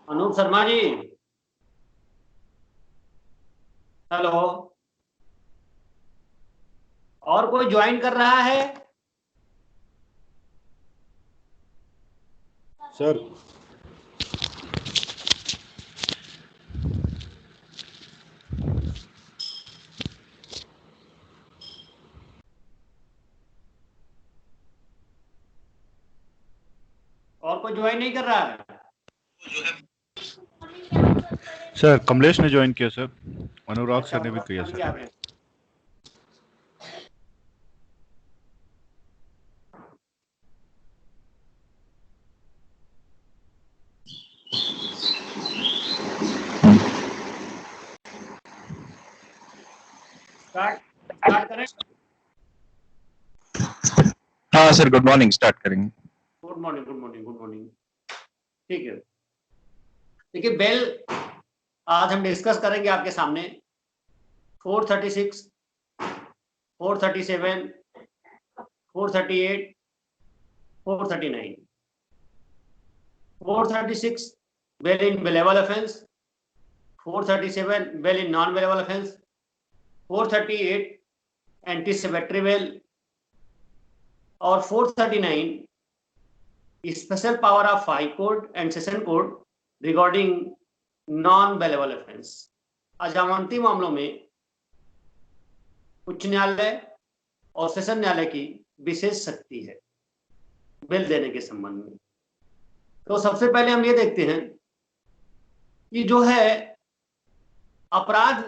Anoop Sharma ji. Hello. और कोई join कर रहा है? सर और कोई ज्वाइन नहीं कर रहा है? सर कमलेश ने ज्वाइन किया सर, अनुराग अच्छा, सर ने भी किया अनुराग जी आ सर। गए। स्टार्ट स्टार्ट करें? हाँ सर, गुड मॉर्निंग, स्टार्ट करेंगे। Good morning, good morning, good morning. ठीक है। देखिए, बेल आज हम डिस्कस करेंगे आपके सामने 436, 437, 438, 439। 436 bail in bailable offence, 437 bail in non bailable offence, 438 anticipatory bail और 439 special power of high court and session court regarding non bailable offence. अजामती मामलों में उच्च न्यायालय और सेशन न्यायालय की विशेष शक्ति है बेल देने के संबंध में। तो सबसे पहले हम ये देखते हैं कि जो है अपराध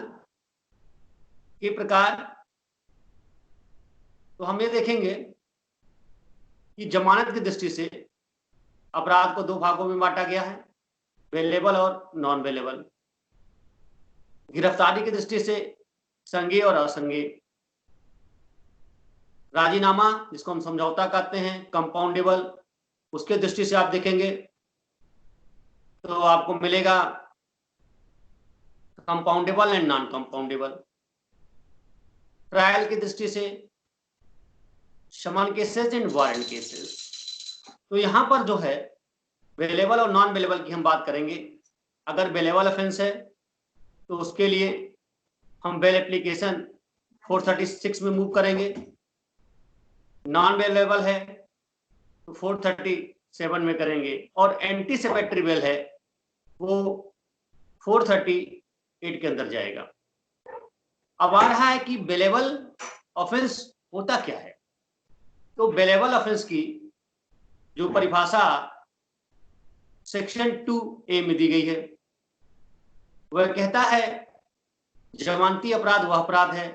के प्रकार, तो हम ये देखेंगे कि जमानत की दृष्टि से अपराध को दो भागों में बांटा गया है, बेलेबल और नॉन बेलेबल। गिरफ्तारी की दृष्टि से संज्ञेय और असंज्ञेय। राजीनामा जिसको हम समझौता कहते हैं, कंपाउंडेबल, उसके दृष्टि से आप देखेंगे तो आपको मिलेगा compoundable and non compoundable. Trial की दृष्टि से summon cases and warrant cases. तो यहां पर जो है बेलेबल और नॉन बेलेबल की हम बात करेंगे। अगर बेलेबल ऑफेंस है तो उसके लिए हम बेल एप्लीकेशन 436 में मूव करेंगे। नॉन बेलेबल है तो 437 में करेंगे, और एंटीसिपेटरी बेल है वो 438 के अंदर जाएगा। अब आ रहा है कि बेलेबल ऑफेंस होता क्या है। तो बेलेबल ऑफेंस की जो परिभाषा सेक्शन 2A में दी गई है वह कहता है जमानती अपराध वह अपराध है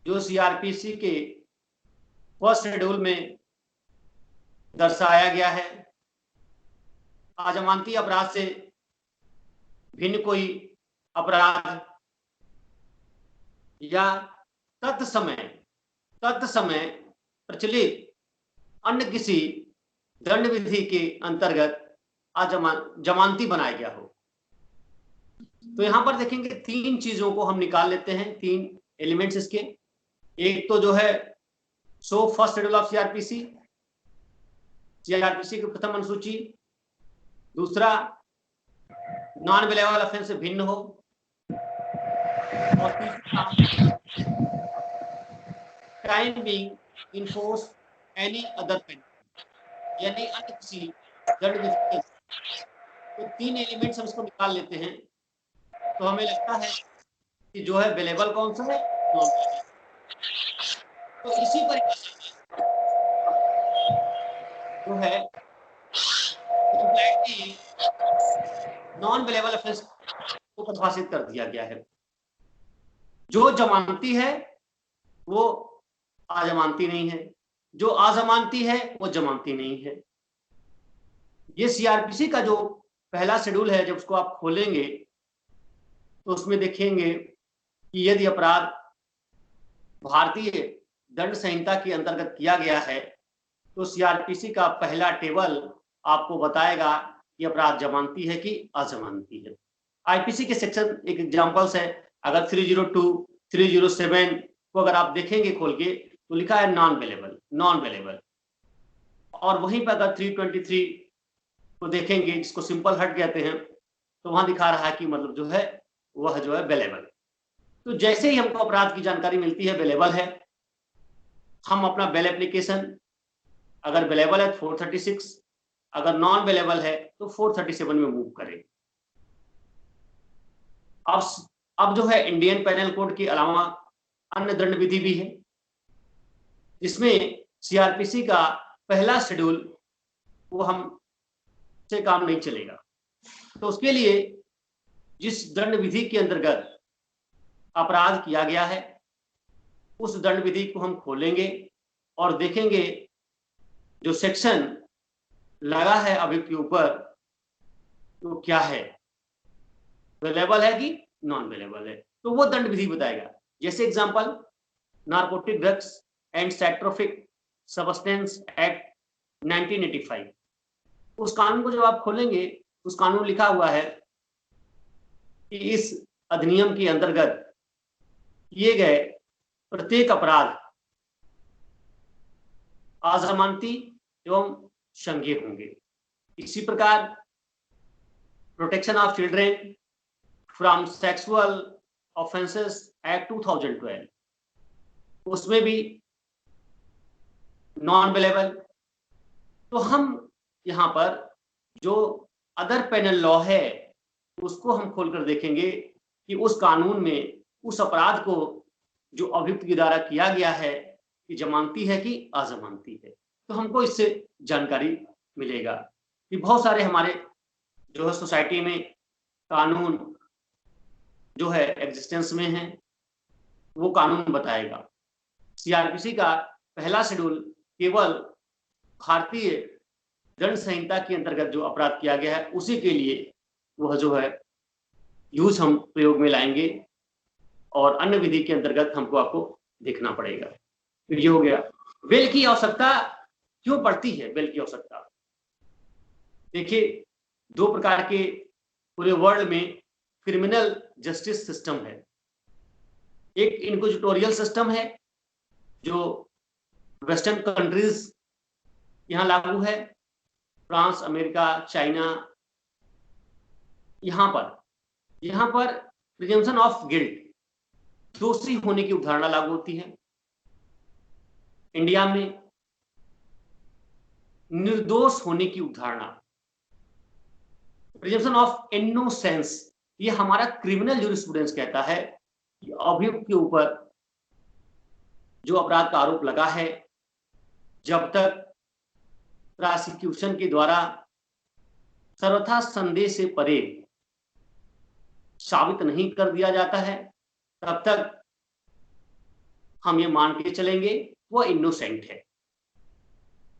जो सीआरपीसी के फर्स्ट शेड्यूल में दर्शाया गया है। अजमानती अपराध से भिन्न कोई अपराध या तत्समय प्रचलित अन्य किसी दंड विधि के अंतर्गत जमानती बनाया गया हो। तो यहां पर देखेंगे तीन चीजों को हम निकाल लेते हैं, तीन एलिमेंट्स इसके। एक तो जो है so first schedule of CrPC की प्रथम अनुसूची। दूसरा नॉन बेलेबल ऑफेंस से भिन्न हो। और तीसरा time being enforce any other penalty, यानी अन्य किसी दंड विधि। तो तीन एलिमेंट्स हम इसको निकाल लेते हैं तो हमें लगता है कि जो है बेलेबल कौन सा है, नॉन बेलेबल। तो इसी परिभाषा जो है कंप्लीटली नॉन बेलेबल ऑफेंस को परिभाषित कर दिया गया है। जो जमानती है वो अजमानती नहीं है, जो अजमानती है वो जमानती नहीं है। ये सीआरपीसी का जो पहला शेड्यूल है, जब उसको आप खोलेंगे तो उसमें देखेंगे कि यदि अपराध भारतीय दंड संहिता के अंतर्गत किया गया है तो सीआरपीसी का पहला टेबल आपको बताएगा कि अपराध जमानती है कि अजमानती है। आईपीसी के सेक्शन एक एग्जांपल्स है। अगर 302, 307 को अगर आप देखेंगे खोल के तो लिखा है नॉन बेलेबल। और वहीं पर अगर 323, तो देखेंगे, जिसको सिंपल हर्ट कहते हैं, तो वहां दिखा रहा है कि मतलब जो है वह जो है बेलेबल। तो जैसे ही हमको अपराध की जानकारी मिलती है बेलेबल है, हम अपना बेल एप्लीकेशन अगर बेलेबल है 436, अगर नॉन बेलेबल है तो 437 में मूव करें। अब जो है इंडियन पेनल कोड के अलावा अन्य दंड विधि भी है, जिसमें सीआरपीसी का पहला शेड्यूल वो हम से काम नहीं चलेगा। तो उसके लिए जिस दंड विधि के अंतर्गत अपराध किया गया है उस दंड विधि को हम खोलेंगे और देखेंगे जो सेक्शन लगा है अभियुक्त के ऊपर तो क्या है, वेलेबल है कि नॉन वेलेबल है, तो वो दंड विधि बताएगा। जैसे example, narcotic drugs and psychotropic substance act 1985, उस कानून को जब आप खोलेंगे उस कानून में लिखा हुआ है कि इस अधिनियम के अंतर्गत किए गए प्रत्येक अपराध अजमानती एवं संज्ञेय होंगे। इसी प्रकार protection of children from sexual offences act 2012, उसमें भी नॉन वेलेबल। तो हम यहाँ पर जो अदर पेनल लॉ है उसको हम खोलकर देखेंगे कि उस कानून में उस अपराध को जो अभियुक्त के द्वारा किया गया है कि जमानती है कि अजमानती है, तो हमको इससे जानकारी मिलेगा कि बहुत सारे हमारे जो है सोसाइटी में कानून जो है एग्जिस्टेंस में है, वो कानून बताएगा। सीआरपीसी का पहला शेड्यूल केवल भारतीय दंड संहिता के अंतर्गत जो अपराध किया गया है उसी के लिए वह जो है यूज हम प्रयोग में लाएंगे और अन्य विधि के अंतर्गत हमको आपको देखना पड़ेगा। तो ये हो गया। बेल की आवश्यकता क्यों पड़ती है? बेल की आवश्यकता देखिए, दो प्रकार के पूरे वर्ल्ड में क्रिमिनल जस्टिस सिस्टम है। एक इंक्विजिटोरियल सिस्टम है जो वेस्टर्न कंट्रीज यहां लागू है, फ्रांस, अमेरिका, चाइना। यहां पर प्रिजम्पशन ऑफ गिल्ट, दोषी होने की अवधारणा लागू होती है। इंडिया में निर्दोष होने की अवधारणा, प्रिजम्पशन ऑफ इनोसेंस, ये हमारा क्रिमिनल ज्यूरिस्प्रूडेंस कहता है कि अभियुक्त के ऊपर जो अपराध का आरोप लगा है, जब तक प्रोसिक्यूशन के द्वारा सर्वथा संदेह से परे साबित नहीं कर दिया जाता है, तब तक हम ये मान के चलेंगे वो इनोसेंट है।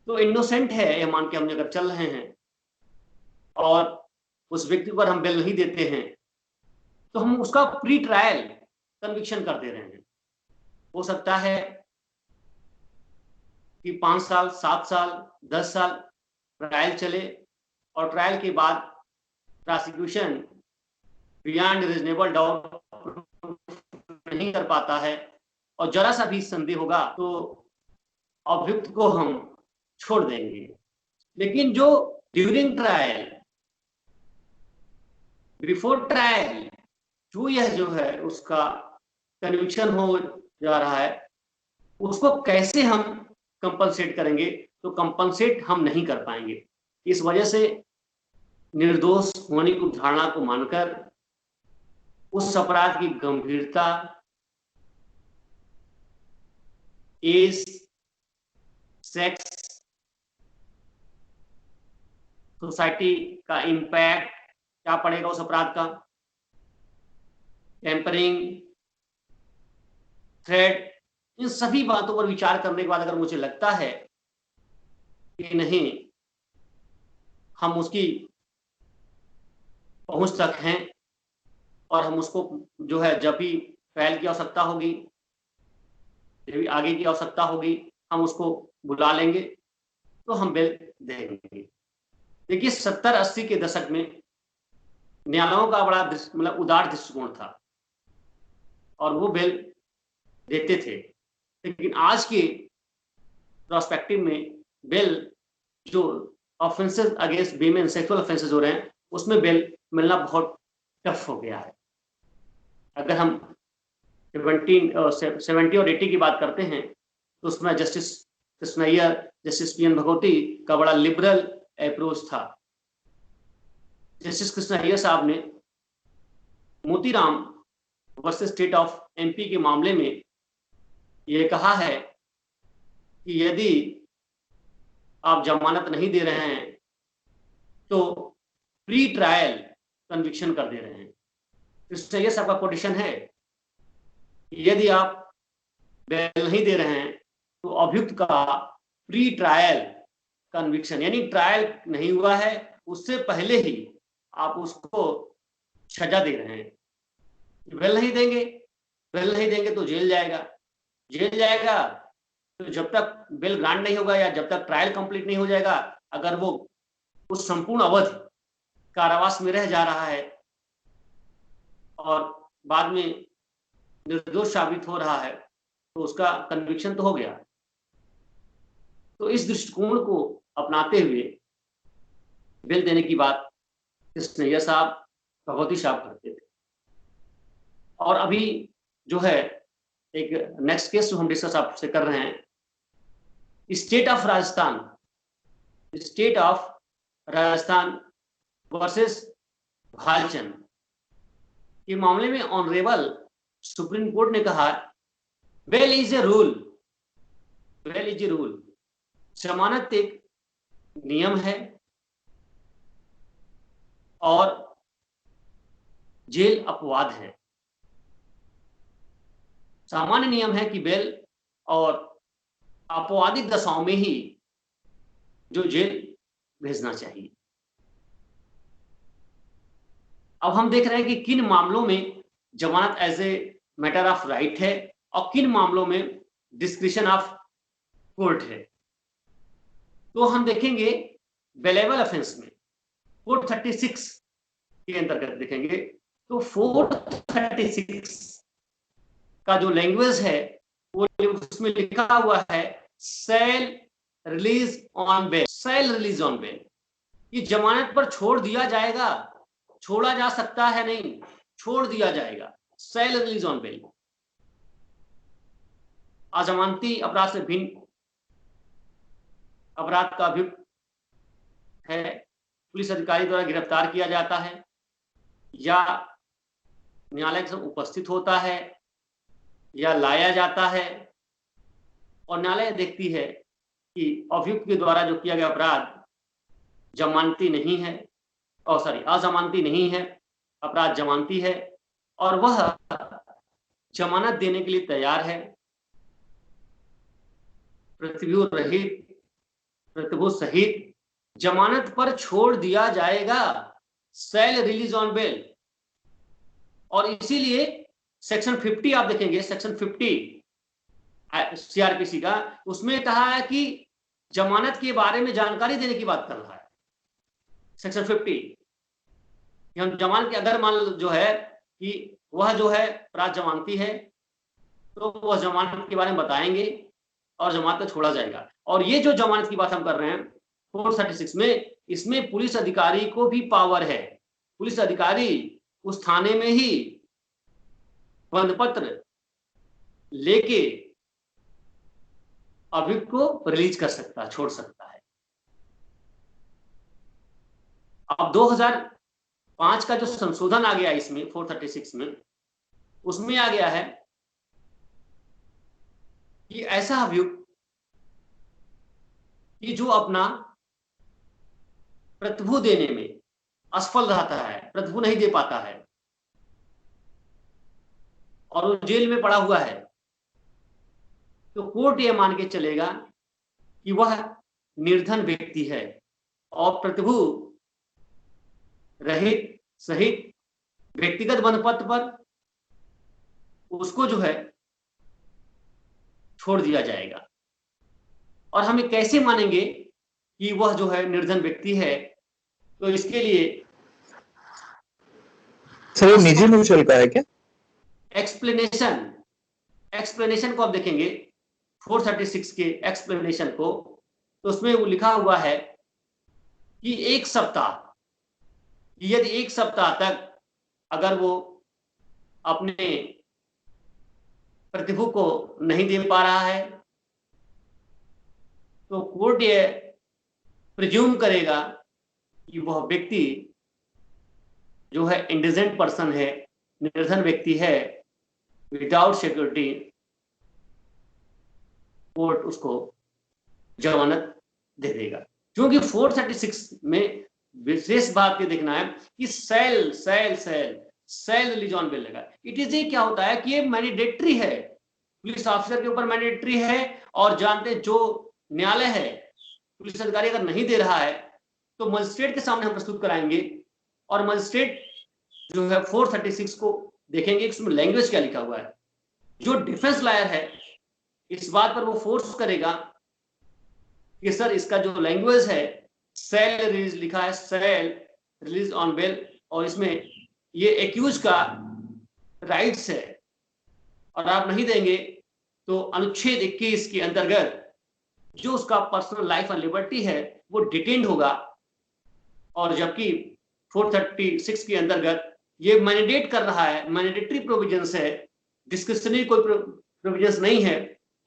तो इनोसेंट है यह मान के हम अगर चल रहे हैं और उस व्यक्ति पर हम बेल नहीं देते हैं तो हम उसका प्री ट्रायल कन्विक्शन कर दे रहे हैं। हो सकता है कि 5 साल, 7 साल, 10 साल ट्रायल चले और ट्रायल के बाद प्रोसिक्यूशन बियॉन्ड रीजनेबल डाउट नहीं कर पाता है और जरा सा भी संदेह होगा तो अभियुक्त को हम छोड़ देंगे। लेकिन जो ड्यूरिंग ट्रायल, बिफोर ट्रायल जो यह जो है उसका कन्विक्शन हो जा रहा है, उसको कैसे हम कंपनसेट करेंगे? तो कंपनसेट हम नहीं कर पाएंगे। इस वजह से निर्दोष होने की धारणा को मानकर उस अपराध की गंभीरता, एज, सेक्स, सोसाइटी का इम्पैक्ट क्या पड़ेगा उस अपराध का, टेम्परिंग, थ्रेट, इन सभी बातों पर विचार करने के बाद अगर मुझे लगता है कि नहीं हम उसकी पहुंच तक हैं और हम उसको जो है जब भी ट्रायल की आवश्यकता होगी, जब भी आगे की आवश्यकता होगी, हम उसको बुला लेंगे तो हम बेल देंगे। देखिए 70-80 के दशक में न्यायालयों का बड़ा मतलब उदार दृष्टिकोण था और वो बेल देते थे। लेकिन आज के प्रोस्पेक्टिव में बेल जो offences against women, sexual offences हो रहे हैं, उसमें बेल मिलना बहुत टफ हो गया है। अगर हम 70 और 80 की बात करते हैं तो उसमें justice Krishnaiyer, justice P N Bhagwati का बड़ा लिबरल अप्रोच था। जस्टिस कृष्णैयर साहब ने Motiram versus state of MP के मामले में ये कहा है कि यदि आप जमानत नहीं दे रहे हैं तो प्री ट्रायल कन्विक्शन कर दे रहे हैं। कृष्णैयर साहब का कोटेशन है, यदि आप बेल नहीं दे रहे हैं तो अभियुक्त का प्री ट्रायल कन्विक्शन, यानी ट्रायल नहीं हुआ है उससे पहले ही आप उसको सजा दे रहे हैं। बेल नहीं देंगे तो जेल जाएगा। तो जब तक बेल ग्रांट नहीं होगा या जब तक ट्रायल कंप्लीट नहीं हो जाएगा, अगर वो उस संपूर्ण अवधि कारावास में रह जा रहा है और बाद में निर्दोष साबित हो रहा है तो उसका कन्विक्शन तो हो गया। तो इस दृष्टिकोण को अपनाते हुए बेल देने की बात कृष्णैयर साहब, भगवती साहब करते थे। और अभी जो है एक नेक्स्ट केस जो हम डिस्कस आपसे कर रहे हैं, state of Rajasthan versus Bhalchand के मामले में ऑनरेबल सुप्रीम कोर्ट ने कहा बेल इज ए रूल, जमानत एक नियम है और जेल अपवाद है। सामान्य नियम है कि बेल और अपवादिक दशाओं में ही जो जेल भेजना चाहिए। अब हम देख रहे हैं कि किन मामलों में जमानत as a matter of right है और किन मामलों में डिस्क्रिशन ऑफ कोर्ट है। तो हम देखेंगे बेलेबल ऑफेंस में 436 के अंतर्गत देखेंगे तो 436 का जो लैंग्वेज है वो उसमें लिखा हुआ है सेल रिलीज ऑन बेल, कि जमानत पर छोड़ दिया जाएगा, छोड़ा जा सकता है नहीं, छोड़ दिया जाएगा, सेल रिलीज ऑन बेल। अजमानती अपराध से भिन्न अपराध का अभियुक्त है, पुलिस अधिकारी द्वारा गिरफ्तार किया जाता है या न्यायालय से उपस्थित होता है या लाया जाता है और न्यायालय देखती है कि अभियुक्त के द्वारा जो किया गया अपराध जमानती नहीं है, अजमानती नहीं है, अपराध जमानती है और वह जमानत देने के लिए तैयार है, प्रतिभूत सहित जमानत पर छोड़ दिया जाएगा, सेल रिलीज ऑन बेल। और इसीलिए सेक्शन 50 आप देखेंगे, सेक्शन 50 सीआरपीसी का, उसमें कहा है कि जमानत के बारे में जानकारी देने की बात कर रहा है सेक्शन 50। हम जमानत के अगर मान जो है कि वह जो है अपराध जमानती है तो वह जमानत के बारे में बताएंगे और जमानत को छोड़ा जाएगा। और ये जो जमानत की बात हम कर रहे हैं 436 में, इसमें पुलिस अधिकारी को भी पावर है, पुलिस अधिकारी उस थाने में ही बंद पत्र लेके अभियुक्त को रिलीज कर सकता है, छोड़ सकता है। अब 2005 का जो संशोधन आ गया इसमें 436 में, उसमें आ गया है कि ऐसा अभियुक्त कि जो अपना प्रतिभू देने में असफल रहता है, प्रतिभू नहीं दे पाता है और वो जेल में पड़ा हुआ है, तो कोर्ट ये मान के चलेगा कि वह निर्धन व्यक्ति है और प्रतिभू रहित सहित व्यक्तिगत बंधपत्र पर उसको जो है छोड़ दिया जाएगा। और हमें कैसे मानेंगे कि वह जो है निर्धन व्यक्ति है, तो इसके लिए सर निजी म्यूचुअल का है क्या? एक्सप्लेनेशन को आप देखेंगे 436 के एक्सप्लेनेशन को, तो उसमें वो लिखा हुआ है कि यदि एक सप्ताह तक अगर वो अपने प्रतिभू को नहीं दे पा रहा है तो कोर्ट ये प्रिज्यूम करेगा कि वह व्यक्ति जो है इंडिजेंट पर्सन है, निर्धन व्यक्ति है, विदाउट सिक्योरिटी कोर्ट उसको जमानत दे देगा। क्योंकि 436 में विशेष बात ये देखना है कि सेल रिलीज ऑन बेल लगा। इट इज ये क्या होता है कि ये मैंडेटरी है, पुलिस ऑफिसर के ऊपर मैंडेटरी है, और जानते जो न्यायालय है पुलिस अधिकारी अगर नहीं दे रहा है तो मजिस्ट्रेट के सामने हम प्रस्तुत कराएंगे और मजिस्ट्रेट जो है 436 को देखेंगे इसमें लैंग्वेज क्या लिखा हुआ है। जो डिफेंस लॉयर है इस बात पर वो फोर्स करेगा कि सर इसका जो लैंग्वेज है सेल रिलीज लिखा है, सेल रिलीज ऑन बेल, और इसमें ये एक्यूज का राइट्स है और आप नहीं देंगे तो अनुच्छेद 21 के अंतर्गत जो उसका पर्सनल लाइफ एंड लिबर्टी है वो डिटेन्ड होगा। और जबकि 436 के अंतर्गत ये मैंडेट कर रहा है, मैंडेटरी प्रोविजंस है, डिस्क्रिशनरी कोई प्रोविजंस नहीं है,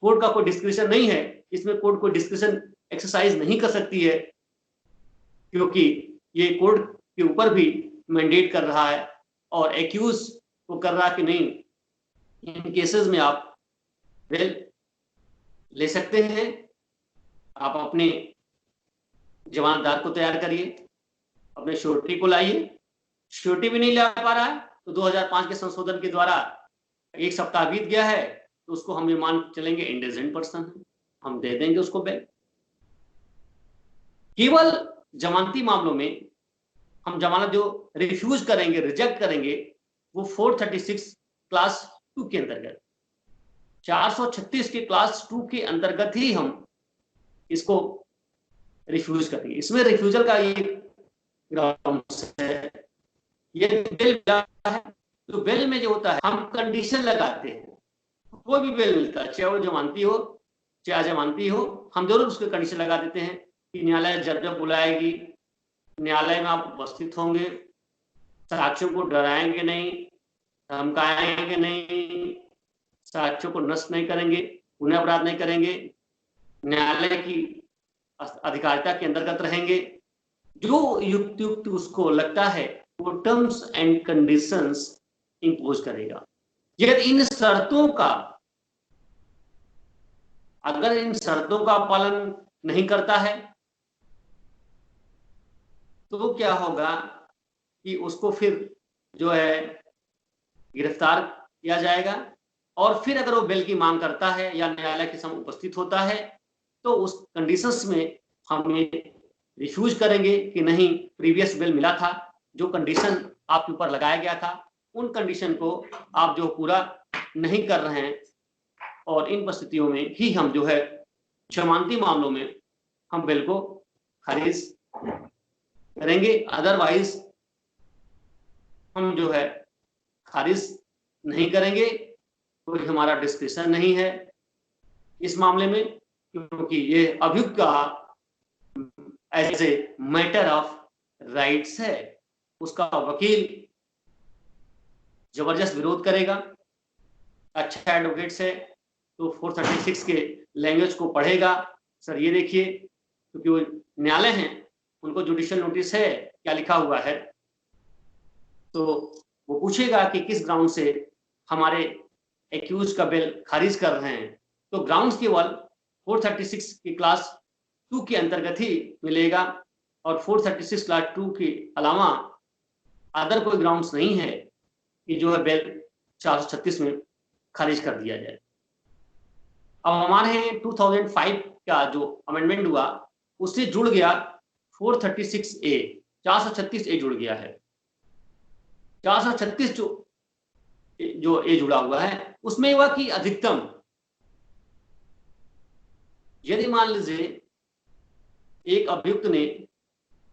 कोर्ट का कोई डिस्क्रिशन नहीं है, इसमें कोर्ट कोई डिस्क्रिशन एक्सरसाइज नहीं कर सकती है क्योंकि ये कोर्ट के ऊपर भी मैंडेट कर रहा है और एक्यूज को कर रहा कि नहीं इन केसेस में आप बेल ले सकते हैं। आप अपने जमानतदार को तैयार करिए, अपने श्योरिटी को लाइए, श्योरिटी भी नहीं ला पा रहा है तो 2005 के संशोधन के द्वारा एक सप्ताह बीत गया है तो उसको हम ये मान चलेंगे इंडिजेंट पर्सन है, हम दे देंगे उसको बेल। केवल जमानती मामलों में हम जमानत जो रिफ्यूज करेंगे, रिजेक्ट करेंगे, वो 436 क्लास 2 के अंतर्गत, 436 के क्लास 2 के अंतर्गत ही हम इसको रिफ्यूज करेंगे। इसमें रिफ्यूजल का ये ग्राउंड्स है, ये बेल है। तो बेल में जो होता है हम कंडीशन लगाते हैं, कोई भी बेल मिलता है चाहे वो जमानती हो चाहे अजमानती हो, हम जरूर उसके कंडीशन लगा देते हैं कि न्यायालय जब बुलाएगी न्यायालय में आप उपस्थित होंगे, साक्ष्यों को डराएंगे नहीं, धमकाएंगे नहीं, साक्ष्यों को नष्ट नहीं करेंगे, पुनः अपराध नहीं करेंगे, न्यायालय की अधिकारिता के अंतर्गत रहेंगे। जो युक्त उसको लगता है वो टर्म्स एंड कंडीशंस इंपोज करेगा। यदि इन शर्तों का अगर इन शर्तों का पालन नहीं करता है तो क्या होगा कि उसको फिर जो है गिरफ्तार किया जाएगा और फिर अगर वो बेल की मांग करता है या न्यायालय के सामने उपस्थित होता है तो उस कंडीशंस में हम ये रिफ्यूज करेंगे कि नहीं प्रीवियस बेल मिला था, जो कंडीशन आपके ऊपर लगाया गया था उन कंडीशन को आप जो पूरा नहीं कर रहे हैं, और इन परिस्थितियों में ही हम जो है जमानती मामलों में हम बेल को खारिज करेंगे। अदरवाइज हम जो है खारिज नहीं करेंगे, कोई हमारा डिस्क्रिप्शन नहीं है इस मामले में, क्योंकि ये अभियुक्त का as a matter of rights है। उसका वकील जबरदस्त विरोध करेगा, अच्छा एडवोकेट है तो 436 के लैंग्वेज को पढ़ेगा, सर ये देखिए, क्योंकि वो न्यायालय हैं उनको जुडिशियल नोटिस है क्या लिखा हुआ है, तो वो पूछेगा कि किस ग्राउंड से हमारे एक्यूज का बेल खारिज कर रहे हैं। तो ग्राउंड्स केवल 436 की क्लास 2 के अंतर्गत ही मिलेगा और 436 क्लास 2 के अलावा अदर कोई ग्राउंड्स नहीं है कि जो है बेल 436 में खारिज कर दिया जाए। अब हमारे 2005 का जो अमेंडमेंट हुआ उससे जुड़ गया 436A, 436A जुड़ गया है। 436 जो ए जुड़ा हुआ है उसमें हुआ कि अधिकतम यदि मान लीजिए एक अभियुक्त ने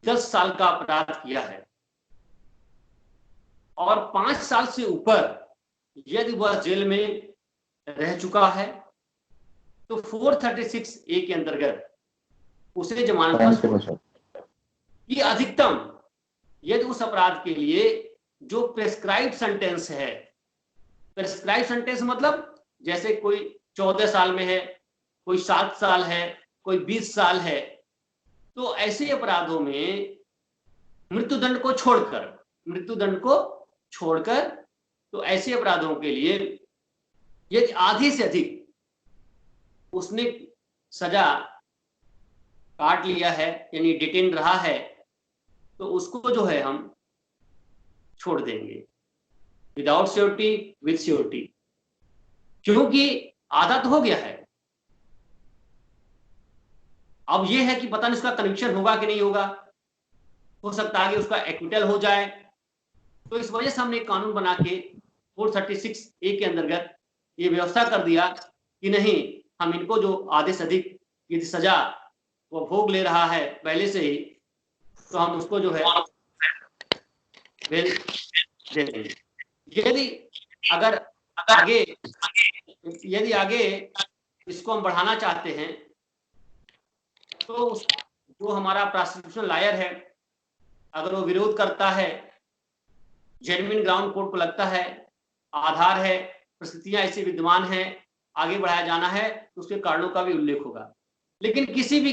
10 साल का अपराध किया है और 5 साल से ऊपर यदि वह जेल में रह चुका है तो 436A के अंतर्गत उसे जमानत पर कि अधिकतम यदि उस अपराध के लिए जो प्रेस्क्राइब सेंटेंस है, प्रेस्क्राइब सेंटेंस मतलब जैसे कोई 14 साल में है, कोई 7 साल है, कोई 20 साल है, तो ऐसे अपराधों में मृत्युदंड को छोड़कर तो ऐसे अपराधों के लिए यदि आधे से अधिक उसने सजा काट लिया है यानी डिटेन रहा है, तो उसको जो है हम छोड़ देंगे विदाउट श्योरिटी, विद श्योरिटी, क्योंकि आधा तो हो गया है। अब ये है कि पता नहीं उसका कनेक्शन होगा कि नहीं होगा, हो सकता है कि उसका एक्विटल हो जाए। तो इस वजह से हमने एक कानून बना के 436A के अंतर्गत ये व्यवस्था कर दिया कि नहीं, हम इनको जो आधे से अधिक यदि सजा वो भोग ले रहा है पहले से ही, तो हम उसको जो है बेल दे देंगे। यदि आगे इसको हम बढ़ाना चाहते हैं तो जो हमारा प्रोसिक्यूशन लॉयर है, अगर वो विरोध करता है, जेन्युइन ग्राउंड कोर्ट को लगता है, आधार है, परिस्थितियां ऐसी विद्यमान हैं, आगे बढ़ाया जाना है, तो उसके कारणों का भी उल्लेख होगा। लेकिन किसी भी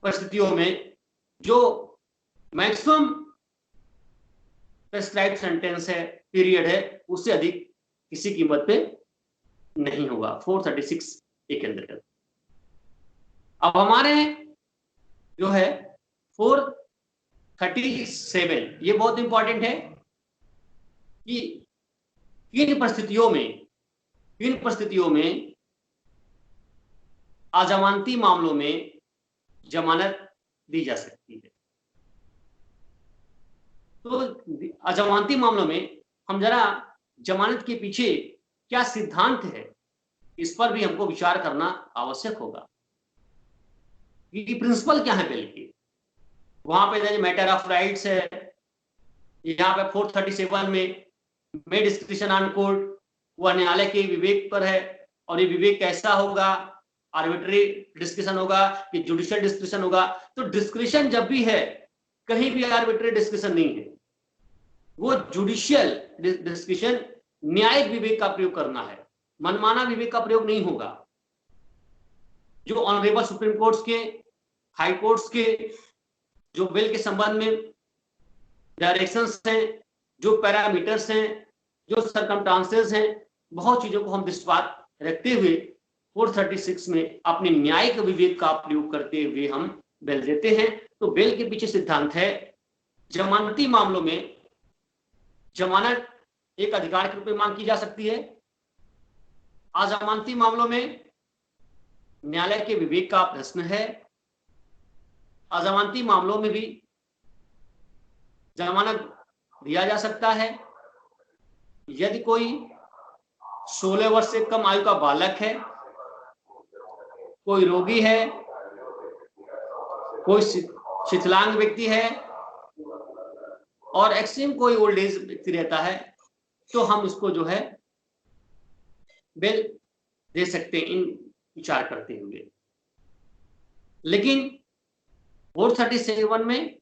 परिस्थितियों में जो मैक्सिमम प्रेस्क्राइब्ड सेंटेंस है, पीरियड है, उससे अधिक किसी कीमत पे नहीं होगा 436A के अंतर्गत। अब हमारे जो है 437, ये बहुत इंपॉर्टेंट है कि किन परिस्थितियों में अजमानती मामलों में जमानत दी जा सकती है। तो अजमानती मामलों में हम जरा जमानत के पीछे क्या सिद्धांत है, इस पर भी हमको विचार करना आवश्यक होगा कि प्रिंसिपल क्या है बिल की। वहां पे मैटर ऑफ राइट्स है, यहाँ पे 437 में डिस्क्रिप्शन ऑन कोर्ट, वह न्यायालय के विवेक पर है, और ये विवेक कैसा होगा, आर्बिट्री डिस्कशन होगा कि जुडिशियल डिस्कशन होगा। तो डिस्क्रिप्शन जब भी है, कहीं भी आर्बिट्री डिस्कशन नहीं है, वो जुडिशियल डिस्कशन न्यायिक विवेक का प्रयोग करना है, मनमाना विवेक का प्रयोग नहीं होगा। जो ऑनरेबल सुप्रीम कोर्ट्स के, हाई कोर्ट्स के जो बिल के संबंध में डायरेक्शंस हैं, जो पैरामीटर्स हैं, जो सर्कमस्टांसेस हैं, बहुत चीजों को हम दृष्टिपात रखते हुए 436 में अपने न्यायिक विवेक का प्रयोग करते हुए हम बिल देते हैं। तो बिल के पीछे सिद्धांत है, जमानती मामलों में जमानत एक अधिकार के रूप में मांग की जा सकती है। अजमानती मामलों में न्यायालय के विवेक का प्रश्न है। अजमानती मामलों में भी जमानत दिया जा सकता है यदि कोई 16 वर्ष से कम आयु का बालक है, कोई रोगी है, कोई शिथिलांग व्यक्ति है, और एक्सट्रीम कोई ओल्ड एज व्यक्ति रहता है, तो हम उसको जो है बिल दे सकते हैं इन विचार करते हुए। लेकिन 437 में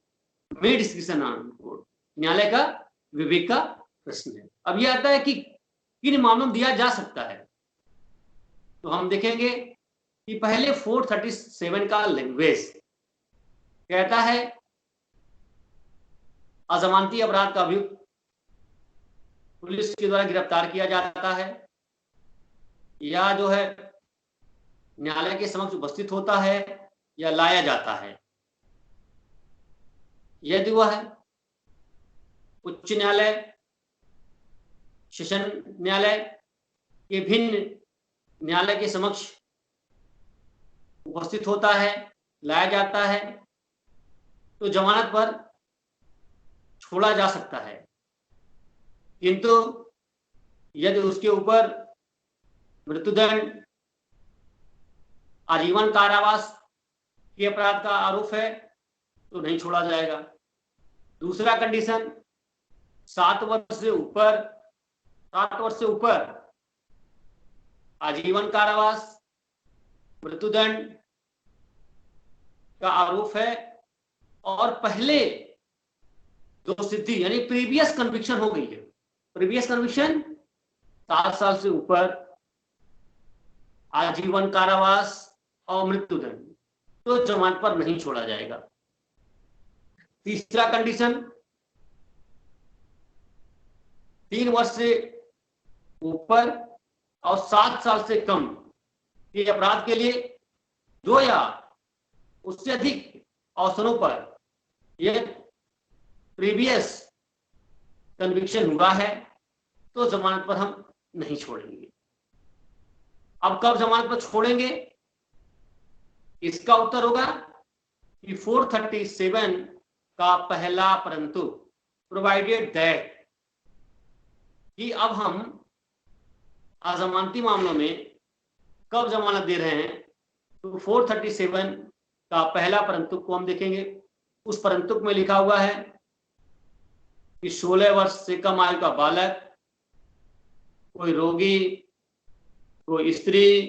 डिस्कशन ऑन कोर्ट, न्यायालय का विवेक का प्रश्न है। अब यह आता है कि किन मामलों में दिया जा सकता है, तो हम देखेंगे कि पहले 437 का लैंग्वेज कहता है अजमानती अपराध का अभियुक्त पुलिस के द्वारा गिरफ्तार किया जाता है या जो है न्यायालय के समक्ष उपस्थित होता है या लाया जाता है, यदि वह उच्च न्यायालय, सेशन न्यायालय के भिन्न न्यायालय के समक्ष उपस्थित होता है, लाया जाता है, तो जमानत पर छोड़ा जा सकता है। किंतु यदि उसके ऊपर मृत्युदंड, आजीवन कारावास के अपराध का आरोप है तो नहीं छोड़ा जाएगा। दूसरा कंडीशन 7 वर्ष से ऊपर आजीवन कारावास, मृत्युदंड का आरोप है और पहले दोषसिद्धि यानी प्रीवियस कन्विक्शन हो गई है, प्रीवियस कन्विक्शन 7 साल से ऊपर, आजीवन कारावास और मृत्युदंड, तो जमानत पर नहीं छोड़ा जाएगा। तीसरा कंडीशन, 3 वर्ष से ऊपर और 7 साल से कम के अपराध के लिए 2 या उससे अधिक अवसरों पर यह प्रीवियस कन्विक्शन हुआ है तो जमानत पर हम नहीं छोड़ेंगे। अब कब जमानत पर छोड़ेंगे, इसका उत्तर होगा कि 437 का पहला परंतु, प्रोवाइडेड दैट, कि अब हम अजमानती मामलों में कब जमानत दे रहे हैं, तो 437 का पहला परंतु को हम देखेंगे। उस परंतु में लिखा हुआ है कि 16 वर्ष से कम आयु का बालक, कोई रोगी, कोई स्त्री,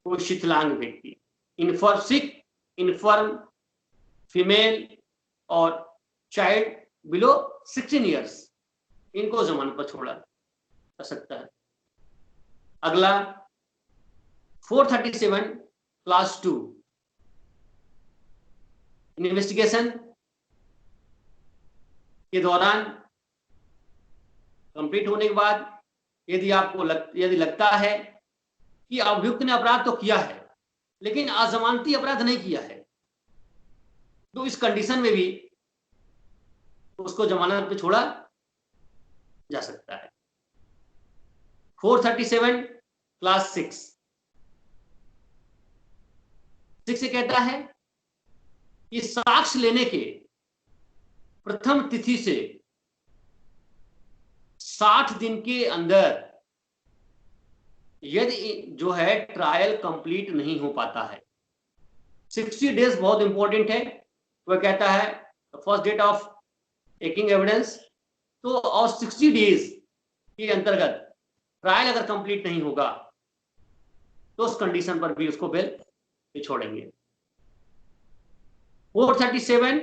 कोई शिथिलांग व्यक्ति, इन्फर्म फीमेल और चाइल्ड बिलो 16 ईयर्स, इनको जमानत पर छोड़ा जा सकता है। अगला 437 क्लास 2, इन्वेस्टिगेशन के दौरान कंप्लीट होने के बाद यदि आपको यदि लगता है कि अभियुक्त ने अपराध तो किया है लेकिन अजमानती अपराध नहीं किया है, तो इस कंडीशन में भी उसको जमानत पे छोड़ा जा सकता है। 437 क्लास 6 से कहता है कि साक्ष्य लेने के प्रथम तिथि से 60 दिन के अंदर यदि जो है ट्रायल कंप्लीट नहीं हो पाता है, 60 डेज बहुत इंपॉर्टेंट है। वह कहता है first date of taking evidence, तो और 60 डेज के अंतर्गत ट्रायल अगर कंप्लीट नहीं होगा तो उस कंडीशन पर भी उसको बेल पे छोड़ेंगे। 437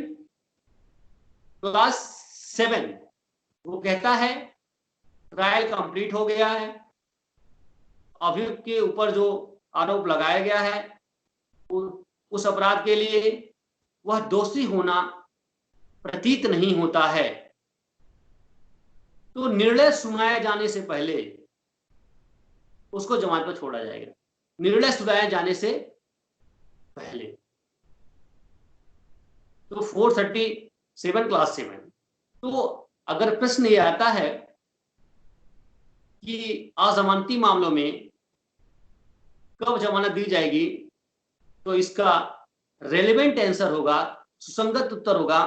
क्लास 7 वो कहता है ट्रायल कंप्लीट हो गया है, अभियुक्त के ऊपर जो आरोप लगाया गया है उस अपराध के लिए वह दोषी होना प्रतीत नहीं होता है, तो निर्णय सुनाए जाने से पहले उसको जमानत पर छोड़ा जाएगा। निर्णय सुनाए जाने से पहले, तो 437 क्लास 7। तो अगर प्रश्न ये आता है कि अजमानती मामलों में कब जमानत दी जाएगी, तो इसका रेलेवेंट आंसर होगा, सुसंगत उत्तर होगा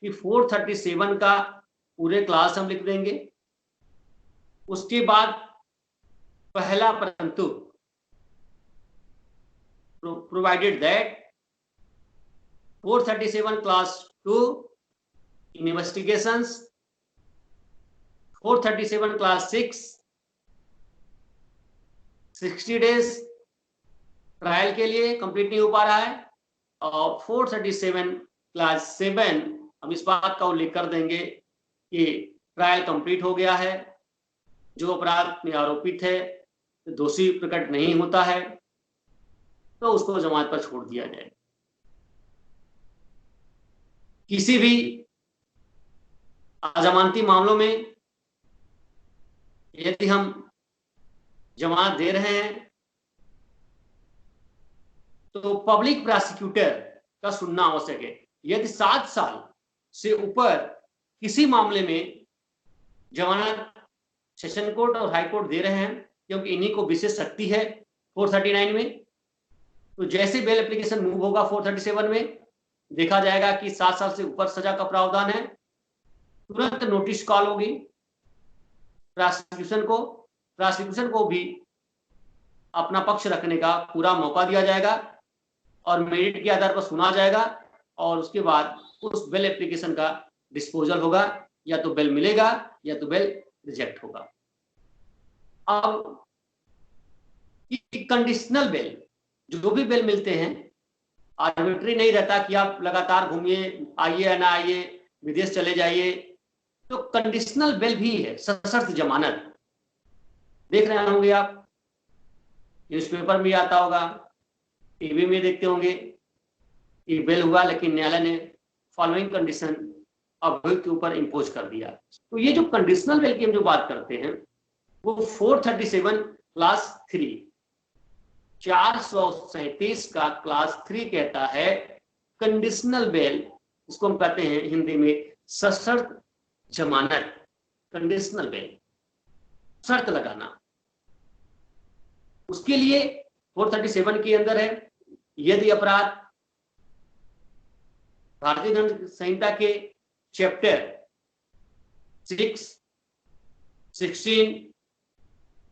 कि 437 का पूरे क्लास हम लिख देंगे। उसके बाद पहला परंतु, provided that 437 class 2 investigations, 437 class 6 60 days trial के लिए कंप्लीट नहीं हो पा रहा है, और 437 क्लास 7 हम इस बात का उल्लेख कर देंगे कि ट्रायल कंप्लीट हो गया है, जो अपराध में आरोपित है दोषी प्रकट नहीं होता है तो उसको जमानत पर छोड़ दिया जाए। किसी भी अजमानती मामलों में यदि हम जमानत दे रहे हैं तो पब्लिक प्रोसिक्यूटर का सुनना आवश्यक है। यदि 7 साल से ऊपर किसी मामले में जमानत सेशन कोर्ट और हाई कोर्ट दे रहे हैं, क्योंकि इन्हीं को विशेष शक्ति है 439 में, तो जैसे बेल एप्लीकेशन मूव होगा 437 में, देखा जाएगा कि 7 साल से ऊपर सजा का प्रावधान है, तुरंत नोटिस कॉल होगी प्रोसिक्यूशन को भी अपना पक्ष रखने का पूरा मौका दिया जाएगा और मेरिट के आधार पर सुना जाएगा, और उसके बाद उस बेल एप्लीकेशन का डिस्पोजल होगा, या तो बेल मिलेगा या तो बेल रिजेक्ट होगा। अब कंडीशनल बेल, जो भी बेल मिलते हैं आर्बिट्री नहीं रहता कि आप लगातार घूमिए, आइए या ना आइए, विदेश चले जाइए। तो कंडीशनल बेल भी है, सशर्त जमानत। देख रहे होंगे आप, न्यूज़पेपर में आता होगा, टीवी में देखते होंगे कि बेल हुआ, लेकिन न्यायालय ने फॉलोइंग कंडीशन अभियुक्त के ऊपर इम्पोज कर दिया। तो ये जो कंडीशनल बेल की हम जो बात करते हैं वो 437 क्लास 3, 437 का क्लास 3 कहता है कंडीशनल बेल, इसको हम कहते हैं हिंदी में सशर्त जमानत। कंडीशनल बेल, शर्त लगाना। उसके लिए 437 के अंदर है, यदि अपराध भारतीय दंड संहिता के चैप्टर 6, 16,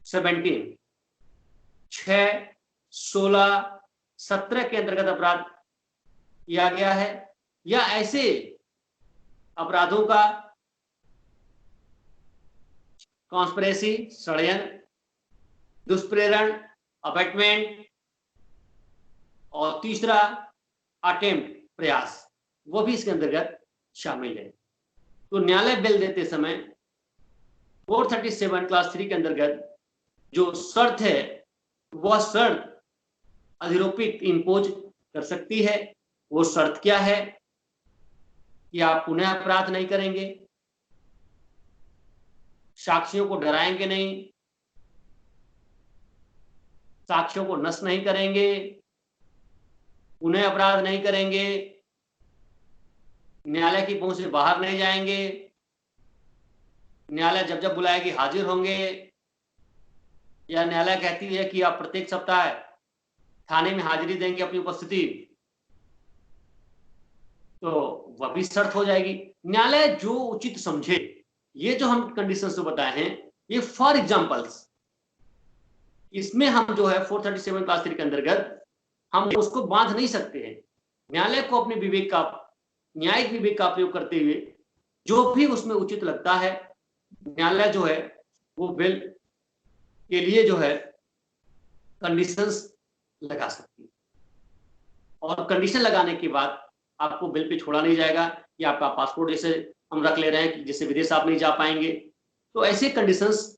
17, 6, 16, 17 के अंतर्गत अपराध किया गया है, या ऐसे अपराधों का कॉन्स्पिरेसी, षड्यंत्र, दुष्प्रेरण, अबेटमेंट, और तीसरा अटेम्प्ट, प्रयास, वो भी इसके अंतर्गत शामिल है। तो न्यायालय बेल देते समय 437 क्लास 3 के अंतर्गत जो शर्त है वह शर्त अधिरोपित इंपोज कर सकती है। वो शर्त क्या है कि आप पुनः अपराध नहीं करेंगे, साक्षियों को डराएंगे नहीं, साक्ष्यों को नष्ट नहीं करेंगे, पुनः अपराध नहीं करेंगे, न्यायालय की पहुंच से बाहर नहीं जाएंगे, न्यायालय जब जब बुलाएगी हाजिर होंगे, या न्यायालय कहती है कि आप प्रत्येक सप्ताह थाने में हाजिरी देंगे अपनी उपस्थिति, तो वह भी शर्त हो जाएगी। न्यायालय जो उचित समझे। ये जो हम कंडीशंस तो बताए हैं ये फॉर एग्जांपल्स, इसमें हम जो है 437 क्लास 3 के अंतर्गत हम उसको बांध नहीं सकते हैं। न्यायालय को अपने विवेक का, न्यायिक विवेक का प्रयोग करते हुए जो भी उसमें उचित लगता है, न्यायालय जो है वो बेल के लिए जो है कंडीशंस लगा सकती है। और कंडीशन लगाने के बाद आपको बेल पे छोड़ा नहीं जाएगा कि आपका पासपोर्ट जैसे हम रख ले रहे हैं कि जिससे विदेश आप नहीं जा पाएंगे। तो ऐसे कंडीशंस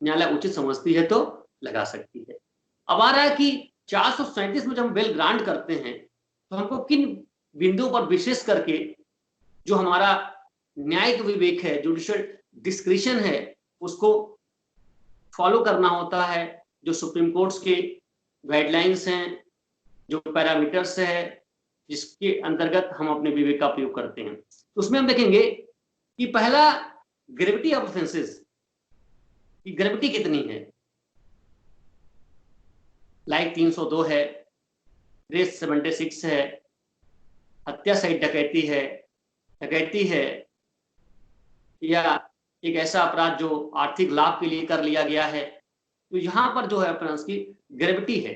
न्यायालय उचित समझती है तो लगा सकती है। अब आ रहा है कि 437 में जब हम बेल ग्रांट करते हैं तो हमको किन बिंदुओं पर विशेष करके जो हमारा न्यायिक विवेक है, जुडिशियल डिस्क्रिशन है, उसको फॉलो करना होता है। जो सुप्रीम कोर्ट्स के गाइडलाइंस हैं, जो पैरामीटर्स है, जिसके अंतर्गत हम अपने विवेक का प्रयोग करते हैं। तो उसमें हम देखेंगे कि पहला ग्रेविटी ऑफ ऑफेंसेस की ग्रेविटी कितनी है। लाइक 302 है, रेस 76 है, हत्या सहित डकैती है, या एक ऐसा अपराध जो आर्थिक लाभ के लिए कर लिया गया है। तो यहां पर जो है अपराध की ग्रेविटी है।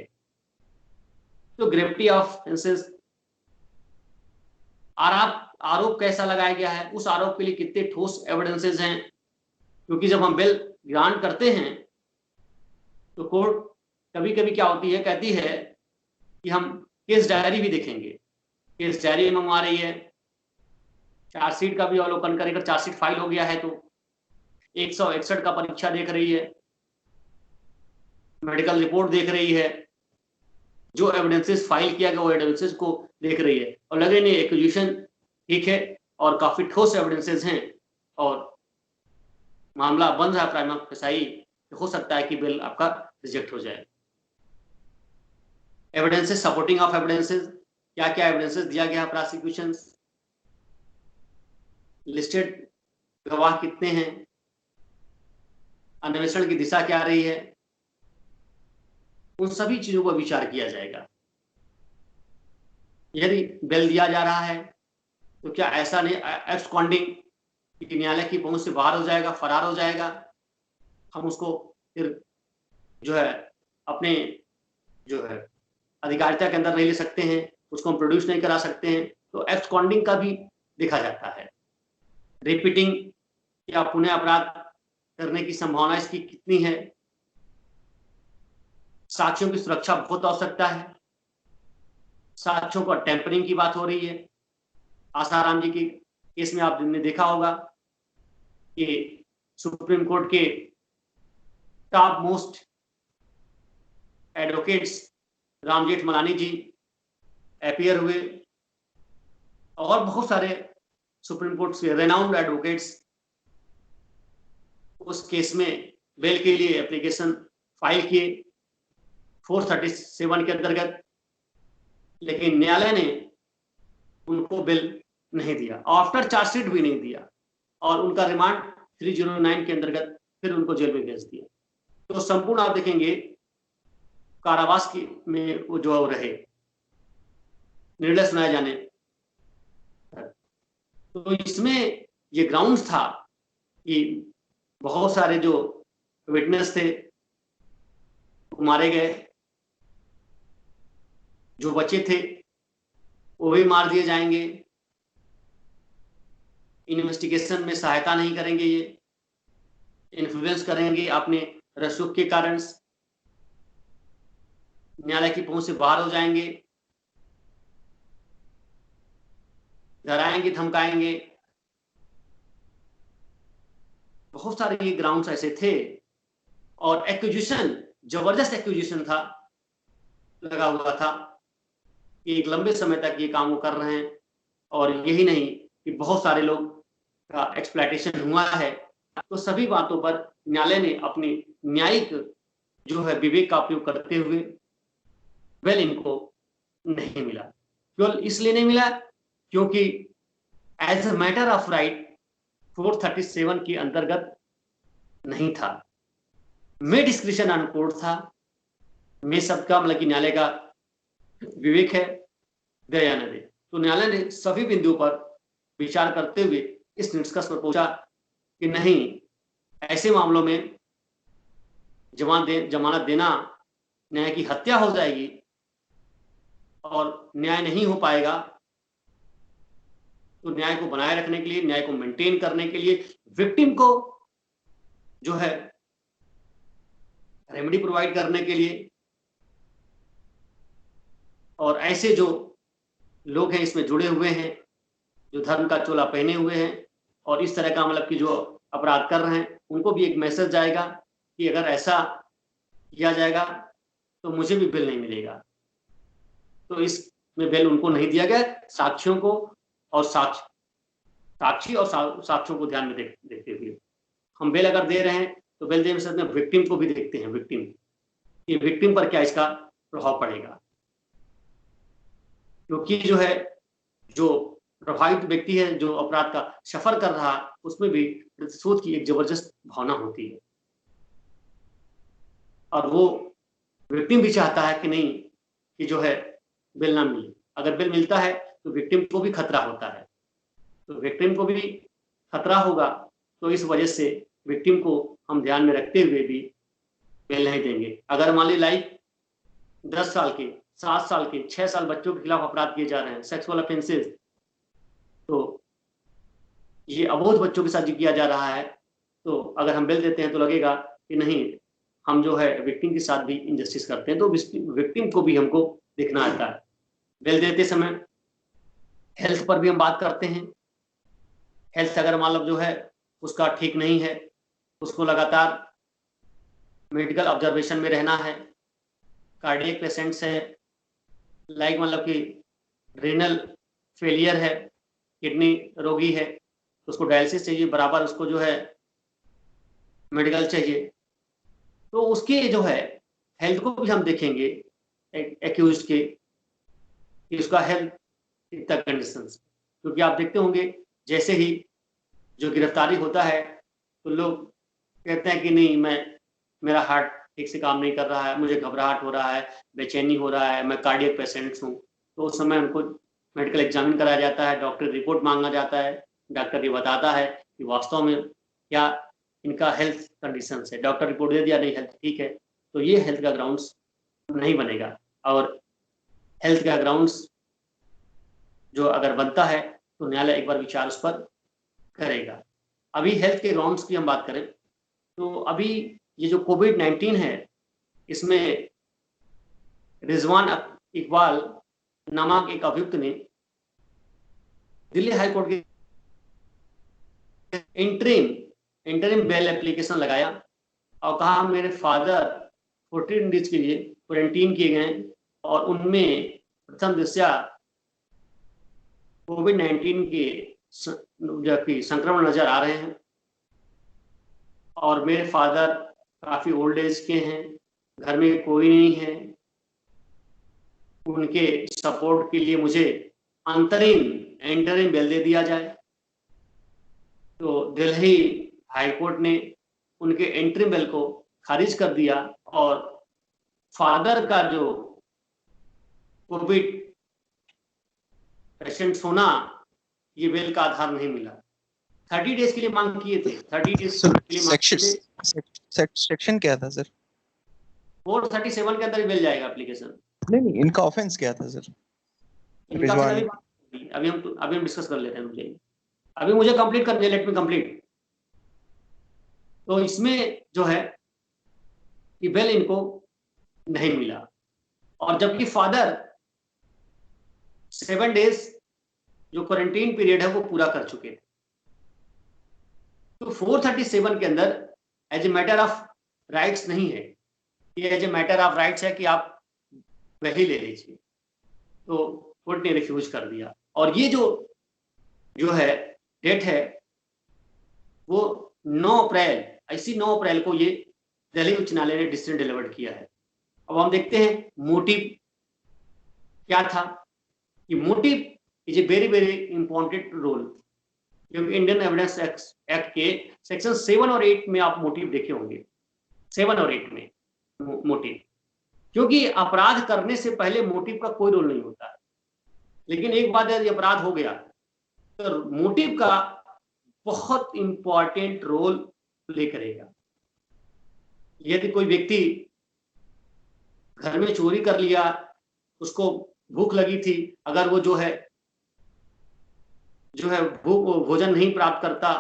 तो ग्रेविटी ऑफ ऑफेंसेस, आरोप कैसा लगाया गया है, उस आरोप के लिए कितने ठोस एविडेंसेस हैं। क्योंकि जब हम बेल ग्रांट करते हैं तो कोर्ट कभी कभी क्या होती है, कहती है कि हम केस डायरी भी देखेंगे। केस डायरी मंगवा रही है, चार्जशीट का भी अवलोकन करेगा। चार्जशीट फाइल हो गया है तो 161 का परीक्षा देख रही है, मेडिकल रिपोर्ट देख रही है, जो एविडेंसेस फाइल किया गया वो एविडेंसेस को देख रही है, और लगे नहीं एक्यूजेशन ठीक है और काफी ठोस एविडेंसेस हैं और मामला बंद है प्राइमा फेसाई, तो हो सकता है कि बिल आपका रिजेक्ट हो जाए। एविडेंसेस, सपोर्टिंग ऑफ एविडेंसेस, क्या क्या एविडेंसेस दिया गया प्रोसिक्यूशन, लिस्टेड गवाह कितने हैं, अन्वेषण की दिशा क्या रही है, उन सभी चीजों पर विचार किया जाएगा। यदि बेल दिया जा रहा है तो क्या ऐसा नहीं एब्सकॉन्डिंग कि न्यायालय की पहुंच से बाहर हो जाएगा, फरार हो जाएगा, हम उसको फिर जो है अपने जो है अधिकारिता के अंदर नहीं ले सकते हैं, उसको हम प्रोड्यूस नहीं करा सकते हैं। तो एब्सकॉन्डिंग का भी देखा जाता है। रिपीटिंग या पुनः अपराध करने की संभावना इसकी कितनी है, साक्ष्यों की सुरक्षा बहुत आवश्यकता है। साक्ष्यों का टेम्परिंग की बात हो रही है। आसाराम जी के केस में आपने देखा होगा कि सुप्रीम कोर्ट के top most advocates Ram Jethmalani ji appear हुए और बहुत सारे सुप्रीम कोर्ट के रेनाउंड एडवोकेट्स उस केस में बेल के लिए एप्लीकेशन फाइल किए 437 के अंतर्गत, लेकिन न्यायालय ने उनको बेल नहीं दिया, आफ्टर चार्जशीट भी नहीं दिया और उनका रिमांड 309 के अंतर्गत फिर उनको जेल में भेज दिया। तो संपूर्ण आप देखेंगे कारावास में वो जो रहे निर्णय सुनाए जाने। तो इसमें ये ग्राउंड्स था कि बहुत सारे जो विटनेस थे वो मारे गए, जो बचे थे वो भी मार दिए जाएंगे, इन्वेस्टिगेशन में सहायता नहीं करेंगे, ये इन्फ्लुएंस करेंगे अपने रसूख के कारण, न्यायालय की पहुंच से बाहर हो जाएंगे, डराएंगे, धमकाएंगे। बहुत सारे ये ग्राउंड्स ऐसे थे और एक्यूजिशन, जबरदस्त एक्यूजिशन था, लगा हुआ था कि एक लंबे समय तक ये काम वो कर रहे हैं और यही नहीं कि बहुत सारे लोग का एक्सप्लॉयटेशन हुआ है। तो सभी बातों पर न्यायालय ने अपनी न्यायिक जो है विवेक का उपयोग करते हुए वेल इनको नहीं मिला। केवल इसलिए नहीं मिला क्योंकि as a matter of right 437 के अंतर्गत नहीं था, मे डिस्क्रिप्शन ऑन कोर्ट था, मे सबका मतलब कि न्यायालय का विवेक है, दे या न दे। तो न्यायालय ने सभी बिंदुओं पर विचार करते हुए इस निष्कर्ष पर पहुंचा कि नहीं, ऐसे मामलों में जमानत देना न्याय की हत्या हो जाएगी और न्याय नहीं हो पाएगा। तो न्याय को बनाए रखने के लिए, न्याय को मेंटेन करने के लिए, विक्टिम को जो है रेमेडी प्रोवाइड करने के लिए, और ऐसे जो लोग हैं इसमें जुड़े हुए हैं जो धर्म का चोला पहने हुए हैं और इस तरह का मतलब कि जो अपराध कर रहे हैं, उनको भी एक मैसेज जाएगा कि अगर ऐसा किया जाएगा तो मुझे भी बेल नहीं मिलेगा। तो इसमें बेल उनको नहीं दिया गया, साक्षियों को और साक्षी और साक्ष्यों को ध्यान में देखते हुए हम बेल अगर दे रहे हैं तो बेल देने में विक्टिम को भी देखते हैं, विक्टिम पर क्या इसका प्रभाव पड़ेगा, क्योंकि जो है जो प्रभावित व्यक्ति है जो अपराध का सफर कर रहा, उसमें भी प्रतिशोध की एक जबरदस्त भावना होती है और वो विक्टिम भी चाहता है कि नहीं कि जो है बेल ना मिले। अगर बेल मिलता है तो विक्टिम को भी खतरा होता है, तो विक्टिम को भी खतरा होगा, तो इस वजह से विक्टिम को हम ध्यान में रखते हुए भी बेल नहीं देंगे। अगर मान ली लाइक 10 साल के, 7 साल के, 6 साल बच्चों के खिलाफ अपराध किए जा रहे हैं, सेक्सुअल ऑफेंसेस, तो ये अबोध बच्चों के साथ जो किया जा रहा है, तो अगर हम बेल देते हैं तो लगेगा कि नहीं, हम जो है विक्टिम के साथ भी इनजस्टिस करते हैं, तो विक्टिम को भी हमको देखना आता है। बेल देते समय हेल्थ पर भी हम बात करते हैं। हेल्थ अगर मान लो जो है उसका ठीक नहीं है, उसको लगातार मेडिकल ऑब्जर्वेशन में रहना है, कार्डियक पेशेंट्स है, लाइक मतलब कि रीनल फेलियर है, किडनी रोगी है, तो उसको डायलिसिस चाहिए, बराबर उसको जो है मेडिकल चाहिए, तो उसके जो है हेल्थ को भी हम देखेंगे एक्यूज के कि उसका हेल्थ कितना कंडीशंस, क्योंकि आप देखते होंगे जैसे ही जो गिरफ्तारी होता है तो लोग कहते हैं कि नहीं, मेरा हार्ट ठीक से काम नहीं कर रहा है, मुझे घबराहट हो रहा है, बेचैनी हो रहा है, मैं कार्डियक पेशेंट्स हूँ, तो उस समय उनको मेडिकल एग्जामिन कराया जाता है, डॉक्टर रिपोर्ट मांगा जाता है, डॉक्टर ये बताता है कि वास्तव में क्या इनका हेल्थ कंडीशन है, डॉक्टर रिपोर्ट दे दिया नहीं हेल्थ ठीक है, तो ये हेल्थ का ग्राउंड्स नहीं बनेगा। और हेल्थ का ग्राउंड्स जो अगर बनता है तो न्यायालय एक बार विचार उस पर करेगा। अभी हेल्थ के ग्राउंड्स की हम बात करें तो अभी ये जो कोविड-19 है, इसमें रिजवान इकबाल नामक एक अभियुक्त ने दिल्ली हाई कोर्ट के इंटरिम बेल एप्लीकेशन लगाया और कहा मेरे फादर 14 डेज के लिए क्वारंटीन किए गए और उनमें प्रथम दृष्टया कोविड-19 के संक्रमण नजर आ रहे हैं और मेरे फादर काफी ओल्ड एज के हैं, घर में कोई नहीं है, उनके सपोर्ट के लिए मुझे इंटरिम बेल दे दिया जाए। तो दिल्ली हाई कोर्ट ने उनके इंटरिम बेल को खारिज कर दिया और फादर का जो कोविड पेशेंट होना ये बेल का आधार नहीं मिला। 30 डेज के लिए मांग किए थे, 30 डेज के लिए मांग किए थे। सेक्शन क्या था सर? 437 के अंदर ही मिल जाएगा एप्लीकेशन। नहीं, इनका ऑफेंस क्या था सर? इनका फिर अभी हम डिस्कस कर लेते हैं। अभी मुझे कंप्लीट करने, लेट मी कंप्लीट। तो इसमें जो है कि बेल इनको नहीं मिला और जबकि फादर 7 डेज जो क्वारंटीन पीरियड है वो पूरा कर चुके थे। तो 437 के अंदर as a matter of rights नहीं है, ये as a matter of rights है कि आप वही ले लीजिए। तो कोर्ट ने रिफ्यूज कर दिया और ये जो है डेट है वो 9 अप्रैल, ऐसी 9 अप्रैल को ये दिल्ली उच्च न्यायालय ने डिसीजन डिलीवर्ड किया है। अब हम देखते हैं मोटिव क्या था। कि motive is a very very important role, क्योंकि इंडियन एविडेंस एक्ट के सेक्शन 7 और 8 में आप मोटिव देखे होंगे। 7 और 8 में मोटिव, क्योंकि अपराध करने से पहले मोटिव का कोई रोल नहीं होता है, लेकिन एक बार यदि अपराध हो गया तो मोटिव का बहुत इंपॉर्टेंट रोल प्ले करेगा। यदि कोई व्यक्ति घर में चोरी कर लिया, उसको भूख लगी थी, अगर वो जो है भोजन नहीं प्राप्त करता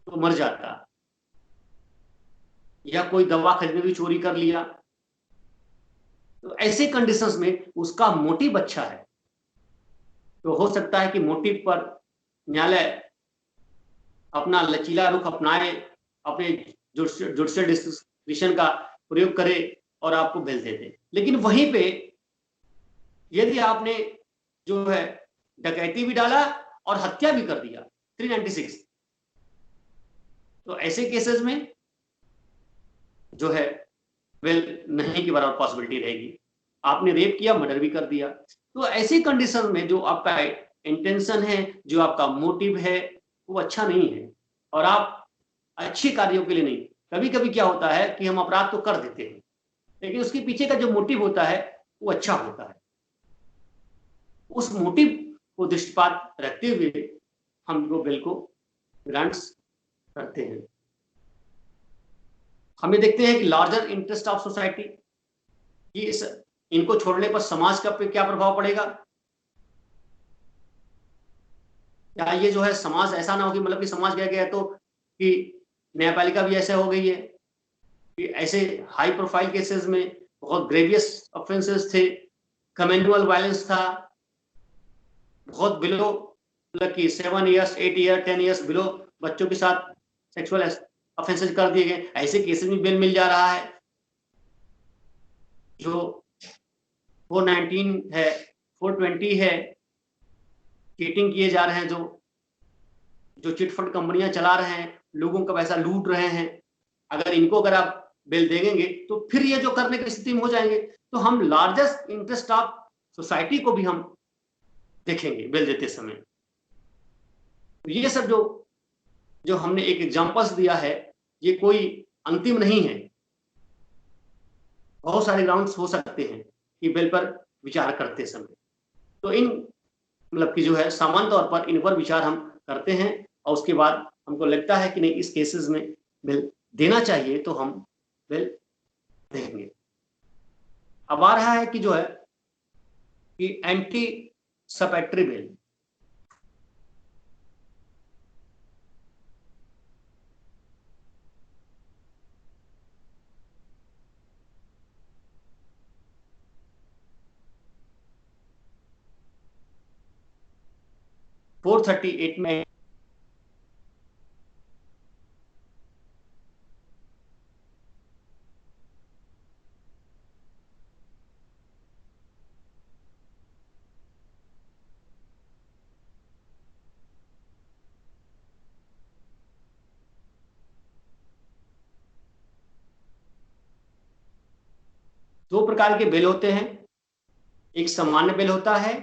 तो मर जाता, या कोई दवा खरीदने भी चोरी कर लिया, तो ऐसे कंडीशंस में उसका मोटिव अच्छा है तो हो सकता है कि मोटिव पर न्यायालय अपना लचीला रुख अपनाए, अपने जुडिशियल डिस्क्रिशन का प्रयोग करे और आपको बेल दे दे। लेकिन वहीं पे यदि आपने जो है डकैती भी डाला और हत्या भी कर दिया 396, तो ऐसे केसेस में जो है बेल नहीं की बराबर पॉसिबिलिटी रहेगी। आपने रेप किया, मर्डर भी कर दिया, तो ऐसी कंडीशन में जो आपका इंटेंशन है, जो आपका मोटिव है, वो अच्छा नहीं है और आप अच्छी कार्यों के लिए नहीं। कभी कभी क्या होता है कि हम अपराध तो कर देते हैं, लेकिन उसके पीछे का जो मोटिव होता है वो अच्छा होता है। उस मोटिव को दृष्टिपात रखते हुए हम वो बिल को ग्रांट्स करते हैं। हमें देखते हैं कि लार्जर इंटरेस्ट ऑफ सोसाइटी, कि इनको छोड़ने पर समाज का पे क्या प्रभाव पड़ेगा। क्या ये जो है समाज ऐसा ना हो कि मतलब कि समाज क्या गया तो कि न्यायपालिका भी ऐसे हो गई है कि ऐसे हाई प्रोफाइल केसेस में बहुत ग्रेवियस ऑफेंसेस थे, कम्युनल वायलेंस था, बहुत बिलो मतलब कि 7 ईयर्स 8 ईयर 10 ईयर्स बिलो बच्चों के साथ सेक्सुअल ऑफेंसेस कर दिए गए, ऐसे केसेस में बेल मिल जा रहा है। जो 419 है, 420 है, चीटिंग किए जा रहे हैं, जो चिटफंड कंपनियां चला रहे हैं, लोगों का पैसा लूट रहे हैं, अगर आप बेल देंगे तो फिर ये जो करने की स्थिति में हो जाएंगे, तो हम लार्जेस्ट इंटरेस्ट ऑफ सोसाइटी को भी हम देखेंगे बेल देते समय। तो ये सब जो हमने एक एग्जांपल्स दिया है, ये कोई अंतिम नहीं है। बहुत सारे ग्राउंड्स हो सकते हैं कि बेल पर विचार करते समय। तो इन मतलब कि जो है सामान्य तौर पर इन पर विचार हम करते हैं और उसके बाद हमको लगता है कि नहीं इस केसेस में बिल देना चाहिए तो हम बिल देंगे। अब आ रहा है कि जो है कि एंटी सपेक्ट्री बिल। 438 में दो प्रकार के बेल होते हैं, एक सामान्य बेल होता है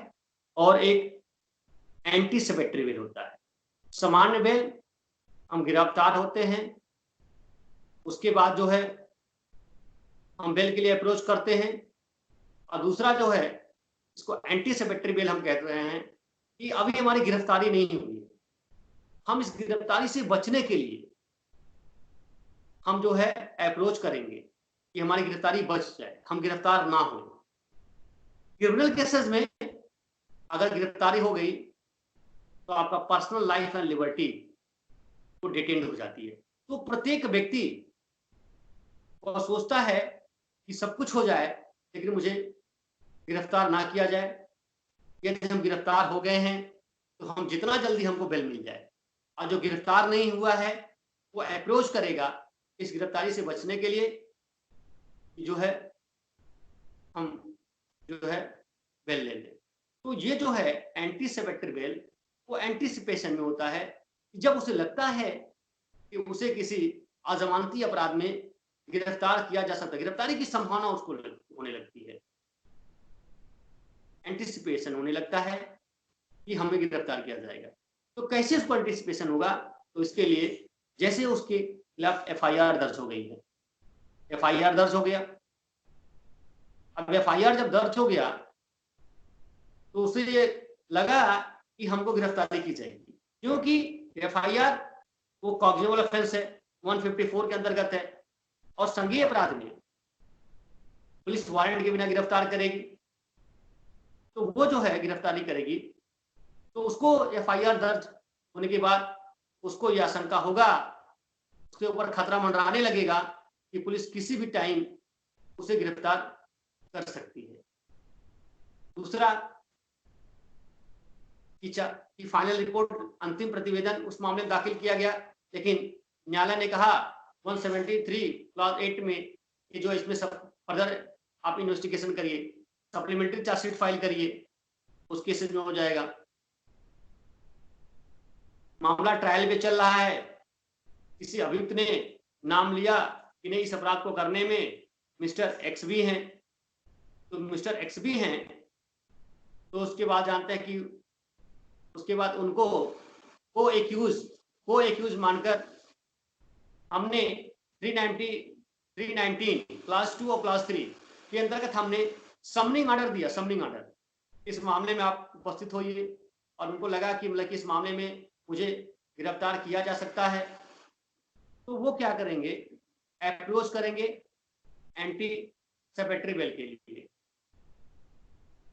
और एक एंटीसिपेटरी बेल होता है। सामान्य बेल हम गिरफ्तार होते हैं, उसके बाद जो है हम बेल के लिए अप्रोच करते हैं, और दूसरा जो है इसको एंटीसिपेटरी बेल हम कहते हैं कि अभी हमारी गिरफ्तारी नहीं हुई है, हम इस गिरफ्तारी से बचने के लिए हम जो है अप्रोच करेंगे कि हमारी गिरफ्तारी बच जाए, हम गिरफ्तार ना हो। क्रिमिनल केसेस में अगर गिरफ्तारी हो गई तो आपका पर्सनल लाइफ एंड लिबर्टी को डिटेंड हो जाती है। तो प्रत्येक व्यक्ति वो सोचता है कि सब कुछ हो जाए लेकिन मुझे गिरफ्तार ना किया जाए। यदि हम गिरफ्तार हो गए हैं तो हम जितना जल्दी हमको बेल मिल जाए, और जो गिरफ्तार नहीं हुआ है वो अप्रोच करेगा इस गिरफ्तारी से बचने के लिए जो है हम जो है बेल ले लें। तो ये जो है एंटीसिपेटरी बेल वो एंटीसिपेशन में होता है, जब उसे लगता है कि उसे किसी अजमानती अपराध में गिरफ्तार किया जा सकता है, गिरफ्तारी की संभावना उसको होने लगती है, एंटीसिपेशन होने लगता है कि हमें गिरफ्तार किया जाएगा। तो कैसे उसको एंटीसिपेशन होगा? तो इसके लिए जैसे उसके खिलाफ एफआईआर दर्ज हो गई है, एफआईआर दर्ज हो गया, अब एफआईआर जब दर्ज हो गया तो उसे ये लगा कि हमको गिरफ्तारी की जाएगी, क्योंकि एफआईआर वो कॉग्निजेबल ऑफेंस है, 154 के अंतर्गत है, और संघीय अपराध में पुलिस वारंट के बिना गिरफ्तार करेगी। तो वो जो है गिरफ्तारी करेगी तो उसको एफआईआर दर्ज होने के बाद उसको यह आशंका होगा, उसके ऊपर खतरा मंडराने लगेगा कि पुलिस किसी भी टाइम उसे गिरफ्तार कर सकती है। दूसरा कि फाइनल रिपोर्ट, अंतिम प्रतिवेदन उस मामले में दाखिल किया गया, लेकिन न्यायालय ने कहा 173 क्लॉज 8 में कि जो इसमें सब फर्दर आप इन्वेस्टिगेशन करिए, सप्लीमेंट्री चार्जशीट फाइल करिए, उस केसेस में हो जाएगा। मामला ट्रायल पे चल रहा है, किसी अभियुक्त ने नाम लिया कि नहीं इस अपराध को करने में मिस्टर एक्स भी हैं, तो मिस्टर एक्स भी हैं, तो उसके बाद जानते हैं कि उसके बाद उनको को एक्यूज मानकर हमने 319 क्लास 2 और क्लास 3 के अंतर्गत हमने समनिंग ऑर्डर दिया। समनिंग ऑर्डर, इस मामले में आप उपस्थित होइए, और उनको लगा कि मतलब कि इस मामले में मुझे गिरफ्तार किया जा सकता है, तो वो क्या करेंगे, अप्रोच करेंगे एंटीसिपेटरी बेल के लिए।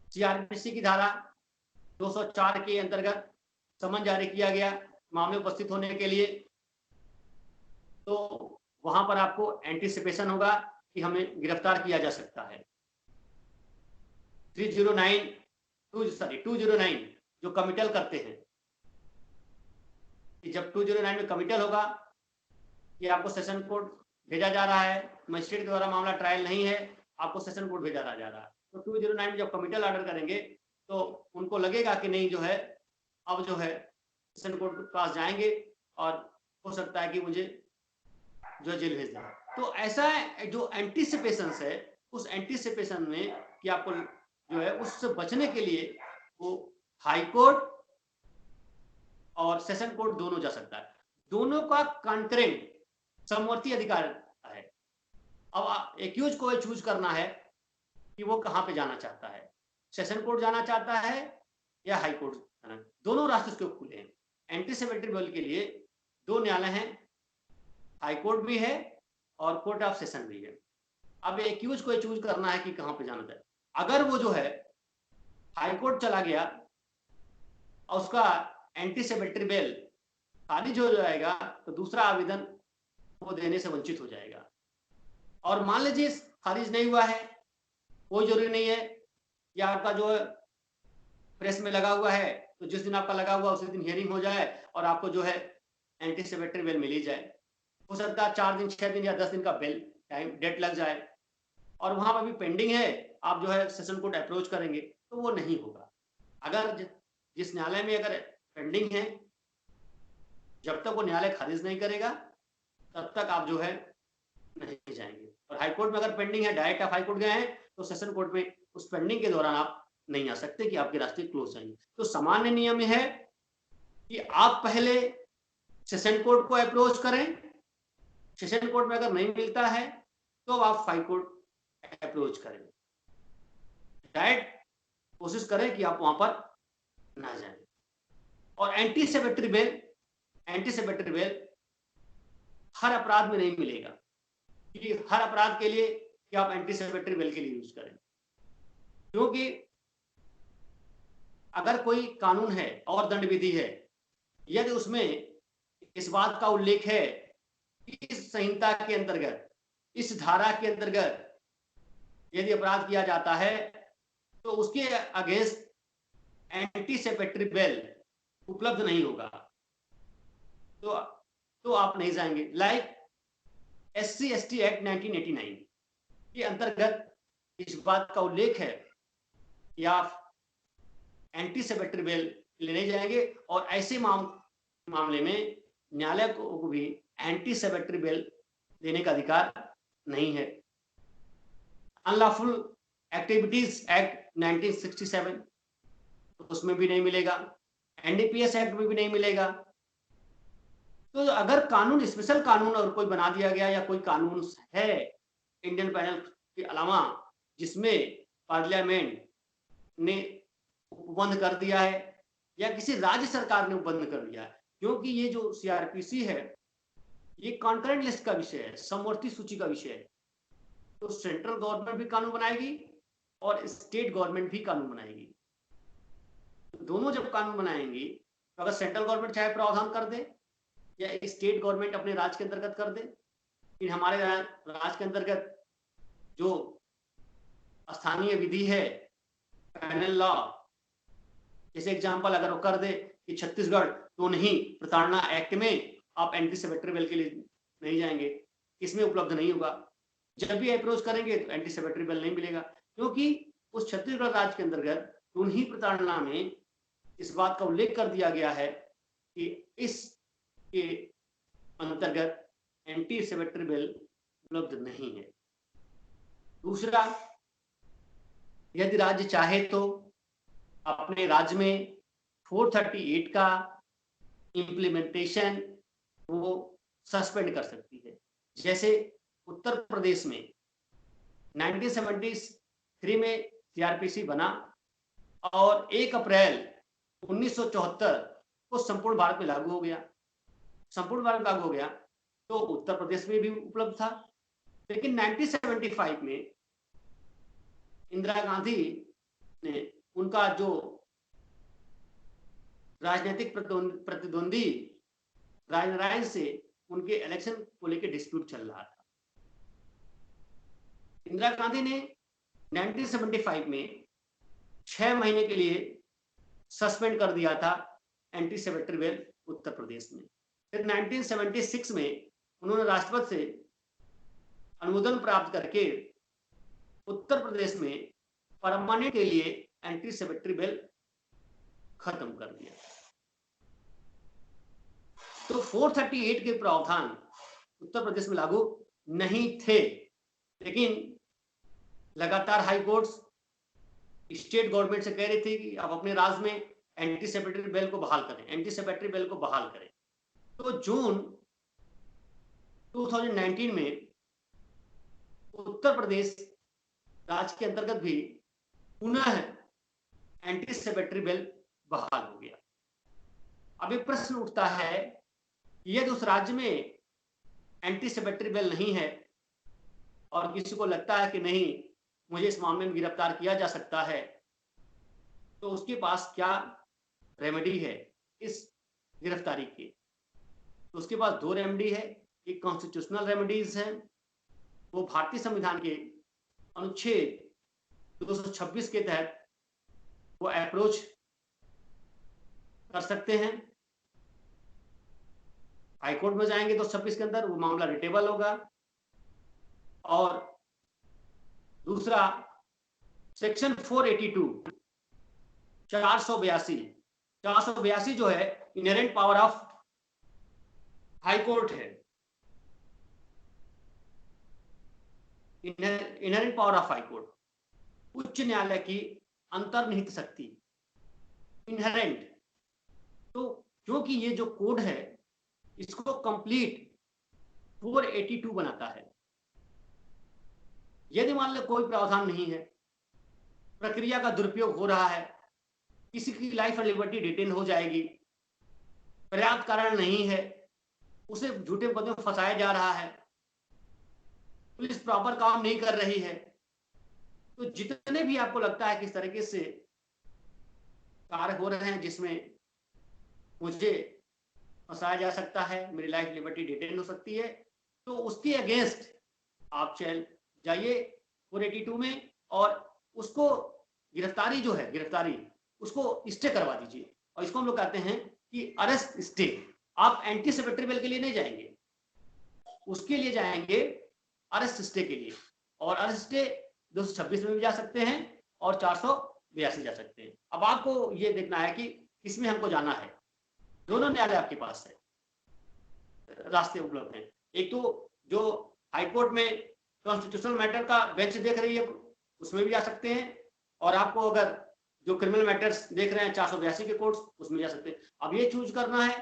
सीआरपीसी की धारा 204 के अंतर्गत समन जारी किया गया मामले में उपस्थित होने के लिए, तो वहां पर आपको एंटीसिपेशन होगा कि हमें गिरफ्तार किया जा सकता है। 209 जो कमिटल करते हैं, कि जब 209 में कमिटल होगा कि आपको सेशन कोर्ट भेजा जा रहा है, मजिस्ट्रेट द्वारा मामला ट्रायल नहीं है, आपको सेशन कोर्ट भेजा जा रहा है, तो 209 में जब कमिटल ऑर्डर करेंगे तो उनको लगेगा कि नहीं जो है अब जो है सेशन कोर्ट के पास जाएंगे और हो सकता है कि मुझे जो जेल भेज दें। तो ऐसा जो एंटीसिपेशन है, उस एंटीसिपेशन में कि आपको जो है उससे बचने के लिए वो हाई कोर्ट और सेशन कोर्ट दोनों जा सकता है, दोनों का कॉन्करेंट समवर्ती अधिकार है। अब एक्यूज को चूज करना है कि वो कहां पे जाना चाहता है, सेशन कोर्ट जाना चाहता है या हाई कोर्ट जाना, दोनों रास्ते उसके खुले हैं। एंटीसिपेटरी बेल के लिए दो न्यायालय हैं, हाई कोर्ट भी है और कोर्ट ऑफ सेशन भी है। अब एक्यूज को चूज करना है कि कहां पे जाना चाहिए। अगर वो जो है हाई कोर्ट चला गया और उसका एंटीसिपेटरी बेल खारिज हो जाएगा, तो दूसरा आवेदन वो देने से वंचित हो जाएगा। और मान लीजिए खारिज नहीं हुआ है, कोई जरूरी नहीं है, या आपका जो प्रेस में लगा हुआ है तो जिस दिन आपका लगा हुआ उसी दिन हियरिंग हो जाए और आपको जो है एंटीसिपेटरी बेल मिल ही जाए। हो सकता है 4 दिन, 6 दिन या 10 दिन का बेल टाइम डेट लग जाए और वहां पर भी पेंडिंग है, आप जो है सेशन कोर्ट अप्रोच करेंगे तो वो नहीं होगा। अगर जिस न्यायालय में अगर पेंडिंग है, जब तक वो न्यायालय खारिज नहीं करेगा तब तक आप जो है नहीं जाएंगे। और हाईकोर्ट में अगर पेंडिंग है, डायरेक्ट आप हाईकोर्ट गए हैं तो सेशन कोर्ट में उस पेंडिंग के दौरान आप नहीं आ सकते कि आपके रास्ते क्लोज जाएंगे। तो सामान्य नियम है कि आप पहले सेशन कोर्ट को अप्रोच करें, सेशन कोर्ट में अगर नहीं मिलता है तो आप हाई कोर्ट अप्रोच करें। डायरेक्ट कोशिश करें कि आप वहां पर ना जाएं। और एंटीसिपेटरी बेल हर अपराध में नहीं मिलेगा कि हर अपराध के लिए कि आप एंटीसिपेटरी बेल के लिए यूज करें, क्योंकि अगर कोई कानून है और दंड विधि है, यदि उसमें इस बात का उल्लेख है कि इस संहिता के अंतर्गत, इस धारा के अंतर्गत यदि अपराध किया जाता है तो उसके अगेंस्ट एंटीसिपेटरी बेल उपलब्ध नहीं होगा, तो आप नहीं जाएंगे। लाइक SC/ST एक्ट 1989 के अंतर्गत इस बात का उल्लेख है कि आप एंटीसिपेटरी बेल लेने जाएंगे और ऐसे मामले में न्यायालय को भी एंटीसिपेटरी बेल देने का अधिकार नहीं है। अनलॉफुल एक्टिविटीज एक्ट 1967 उसमें भी नहीं मिलेगा, NDPS एक्ट में भी नहीं मिलेगा। तो अगर कानून, स्पेशल कानून और कोई बना दिया गया या कोई कानून है इंडियन पैनल के अलावा जिसमें पार्लियामेंट ने उपबंध कर दिया है या किसी राज्य सरकार ने उपबंध कर दिया है, क्योंकि ये जो CRPC है ये कॉन्करेंट लिस्ट का विषय है, समवर्ती सूची का विषय है, तो सेंट्रल गवर्नमेंट भी कानून बनाएगी और स्टेट गवर्नमेंट भी कानून बनाएगी। दोनों जब कानून बनाएंगी तो अगर सेंट्रल गवर्नमेंट चाहे प्रावधान कर दे या स्टेट गवर्नमेंट अपने राज्य के अंतर्गत कर दे, फिर हमारे राज्य के अंतर्गत जो स्थानीय विधि है, पैनल लॉ, जैसे एग्जांपल अगर वो कर दे कि छत्तीसगढ़ तो नहीं प्रताड़ना एक्ट में आप एंटीसिपेटरी बेल के लिए नहीं जाएंगे, इसमें उपलब्ध नहीं होगा। जब भी अप्रोच करेंगे तो एंटीसिपेटरी बेल नहीं मिलेगा, क्योंकि उस छत्तीसगढ़ राज्य के अंतर्गत उन्हीं प्रताड़ना में इस बात का उल्लेख कर दिया गया है कि इसके अंतर्गत एंटीसिपेटरी बेल उपलब्ध नहीं है। दूसरा, यदि राज्य चाहे तो अपने राज्य में 438 का इम्प्लीमेंटेशन वो सस्पेंड कर सकती है। जैसे उत्तर प्रदेश में 1973 में CRPC बना और 1 अप्रैल 1974 को संपूर्ण भारत में लागू हो गया। संपूर्ण भारत लागू हो गया तो उत्तर प्रदेश में भी उपलब्ध था, लेकिन 1975 में इंदिरा गांधी ने उनका जो राजनीतिक प्रतिद्वंदी राजनारायण से उनके इलेक्शन को लेकर डिस्प्यूट चल रहा था। इंदिरा गांधी ने 1975 में 6 महीने के लिए सस्पेंड कर दिया था एंटीसिपेटरी बेल उत्तर प्रदेश में। फिर 1976 में उन्होंने राष्ट्रपति से अनुमोदन प्राप्त करके उत्तर प्रदेश में परमानेंट के लिए एंटीसिपेटरी बेल खत्म कर दिया। तो 438 के प्रावधान उत्तर प्रदेश में लागू नहीं थे, लेकिन लगातार हाई कोर्ट्स स्टेट गवर्नमेंट से कह रही थी कि आप अपने राज्य में एंटीसिपेटरी बेल को बहाल करें, एंटीसिपेटरी बेल को बहाल करें। तो जून 2019 में उत्तर प्रदेश राज्य के अंतर्गत भी पुनः एंटीसिपेटरी बेल बहाल हो गया। अब एक प्रश्न उठता है, यदि उस राज्य में एंटीसिपेटरी बेल नहीं है और किसी को लगता है कि नहीं मुझे इस मामले में गिरफ्तार किया जा सकता है, तो उसके पास क्या रेमेडी है इस गिरफ्तारी की? तो उसके पास 2 रेमेडी है। एक कॉन्स्टिट्यूशनल रेमेडीज है, वो भारतीय संविधान के अनुच्छेद 226 के तहत वो अप्रोच कर सकते हैं। हाई कोर्ट में जाएंगे तो 26 के अंदर वो मामला रिटेबल होगा। और दूसरा सेक्शन 482 482 जो है inherent power of high court है। Inherent power of high court, उच्च न्यायालय की अंतर्निहित शक्ति, इनहेरेंट। तो क्योंकि ये जो कोड है इसको कंप्लीट 482 बनाता है। यदि मान लो कोई प्रावधान नहीं है, प्रक्रिया का दुरुपयोग हो रहा है, किसी की लाइफ और लिबर्टी डिटेन हो जाएगी, पर्याप्त कारण नहीं है, उसे झूठे मुकदमे में फंसाया जा रहा है, पुलिस प्रॉपर काम नहीं कर रही है, तो जितने भी आपको लगता है किस तरीके से कार्य हो रहे हैं जिसमें मुझे फंसाया जा सकता है, मेरी लाइफ लिबर्टी डिटेन हो सकती है, तो उसके अगेंस्ट आप चल जाइए 482 में और उसको गिरफ्तारी जो है, गिरफ्तारी उसको स्टे करवा दीजिए। और इसको हम लोग कहते हैं कि अरेस्ट स्टे। आप एंटीसिपेटरी बेल के लिए नहीं जाएंगे, उसके लिए जाएंगे अरेस्ट स्टे के लिए। और अरेस्ट स्टे 226 में भी जा सकते हैं और 482 जा सकते हैं। अब आपको ये देखना है कि किसमें हमको जाना है। दोनों न्यायालय आपके पास है, रास्ते उपलब्ध हैं। एक तो जो हाईकोर्ट में कॉन्स्टिट्यूशनल मैटर का बेंच देख रही है उसमें भी जा सकते हैं, और आपको अगर जो क्रिमिनल मैटर्स देख रहे हैं 482 के कोर्ट्स उसमें जा सकते हैं। अब ये चूज करना है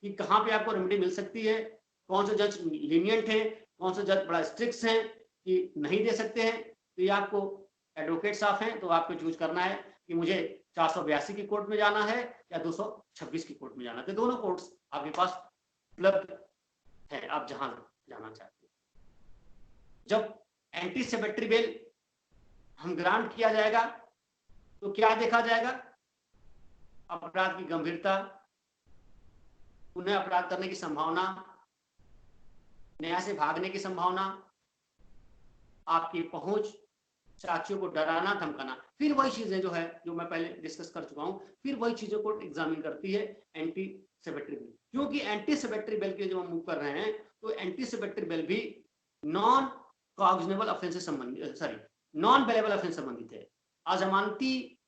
कि कहाँ पे आपको रेमेडी मिल सकती है, कौन से जज लीनियंट है, कौन से जज बड़ा स्ट्रिक्ट हैं कि नहीं दे सकते हैं। तो ये आपको एडवोकेट साफ हैं तो आपको चूज करना है कि मुझे 482 की कोर्ट में जाना है या 226 की कोर्ट में जाना है। तो दोनों कोर्ट्स आपके पास उपलब्ध है, आप जहां जाना चाहते हैं। जब एंटीसिपेटरी बेल हम ग्रांट किया जाएगा तो क्या देखा जाएगा? अपराध की गंभीरता, पुनः अपराध करने की संभावना, न्याय से भागने की संभावना, आपकी पहुंच, साक्षियों को डराना धमकाना। फिर वही चीजें जो है जो मैं पहले डिस्कस कर चुका हूं, फिर वही चीजों को एग्जामिन करती है एंटीसिपेटरी बेल। क्योंकि एंटीसिपेटरी बेल के जो हम मूव कर रहे हैं तो एंटीसिपेटरी बेल भी नॉन कॉग्निजेबल ऑफेंस से संबंधित, सॉरी नॉन बेलेबल ऑफेंस संबंधित है, अजमानती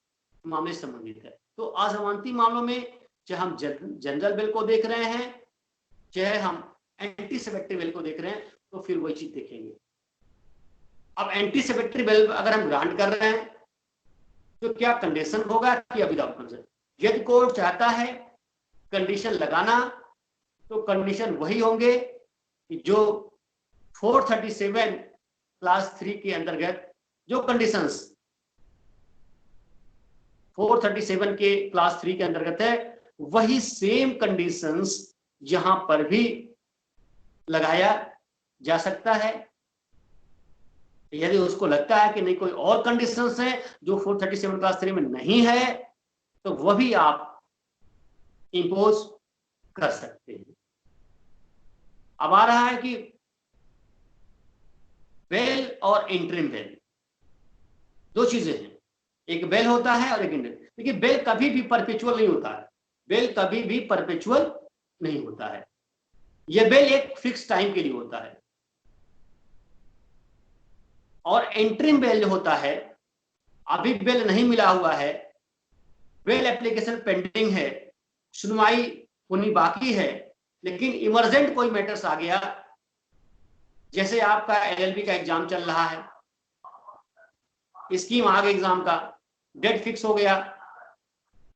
मामले से संबंधित है। तो अजमानती मामलों में चाहे हम जनरल बेल को देख रहे हैं चाहे हम एंटीसिपेटरी बेल को देख रहे हैं तो फिर वही चीज देखेंगे। अब एंटीसिपेटरी बेल अगर हम ग्रांट कर रहे हैं तो क्या कंडीशन होगा कि विदाउट कंडीशन? यदि कोर्ट चाहता है कंडीशन लगाना तो कंडीशन वही होंगे कि जो 437 क्लास 3 के अंतर्गत जो कंडीशंस 437 के क्लास 3 के अंतर्गत है वही सेम कंडीशंस यहां पर भी लगाया जा सकता है। यदि उसको लगता है कि नहीं कोई और कंडीशंस हैं जो 437 क्लास 3 में नहीं है तो वह भी आप इंपोज कर सकते हैं। अब आ रहा है कि बेल और इंटरिम बेल दो चीजें हैं, एक बेल होता है और एक इंटरिम। देखिए बेल कभी भी परपेचुअल नहीं होता है, बेल कभी भी परपेचुअल नहीं होता है। यह बेल एक फिक्स टाइम के लिए होता है। और इंटरिम बेल जो होता है, अभी बेल नहीं मिला हुआ है, बेल एप्लीकेशन पेंडिंग है, सुनवाई होनी बाकी है, लेकिन इमरजेंट कोई मैटर्स आ गया, जैसे आपका एलएलबी का एग्जाम चल रहा है, स्कीम आ गई एग्जाम का, डेट फिक्स हो गया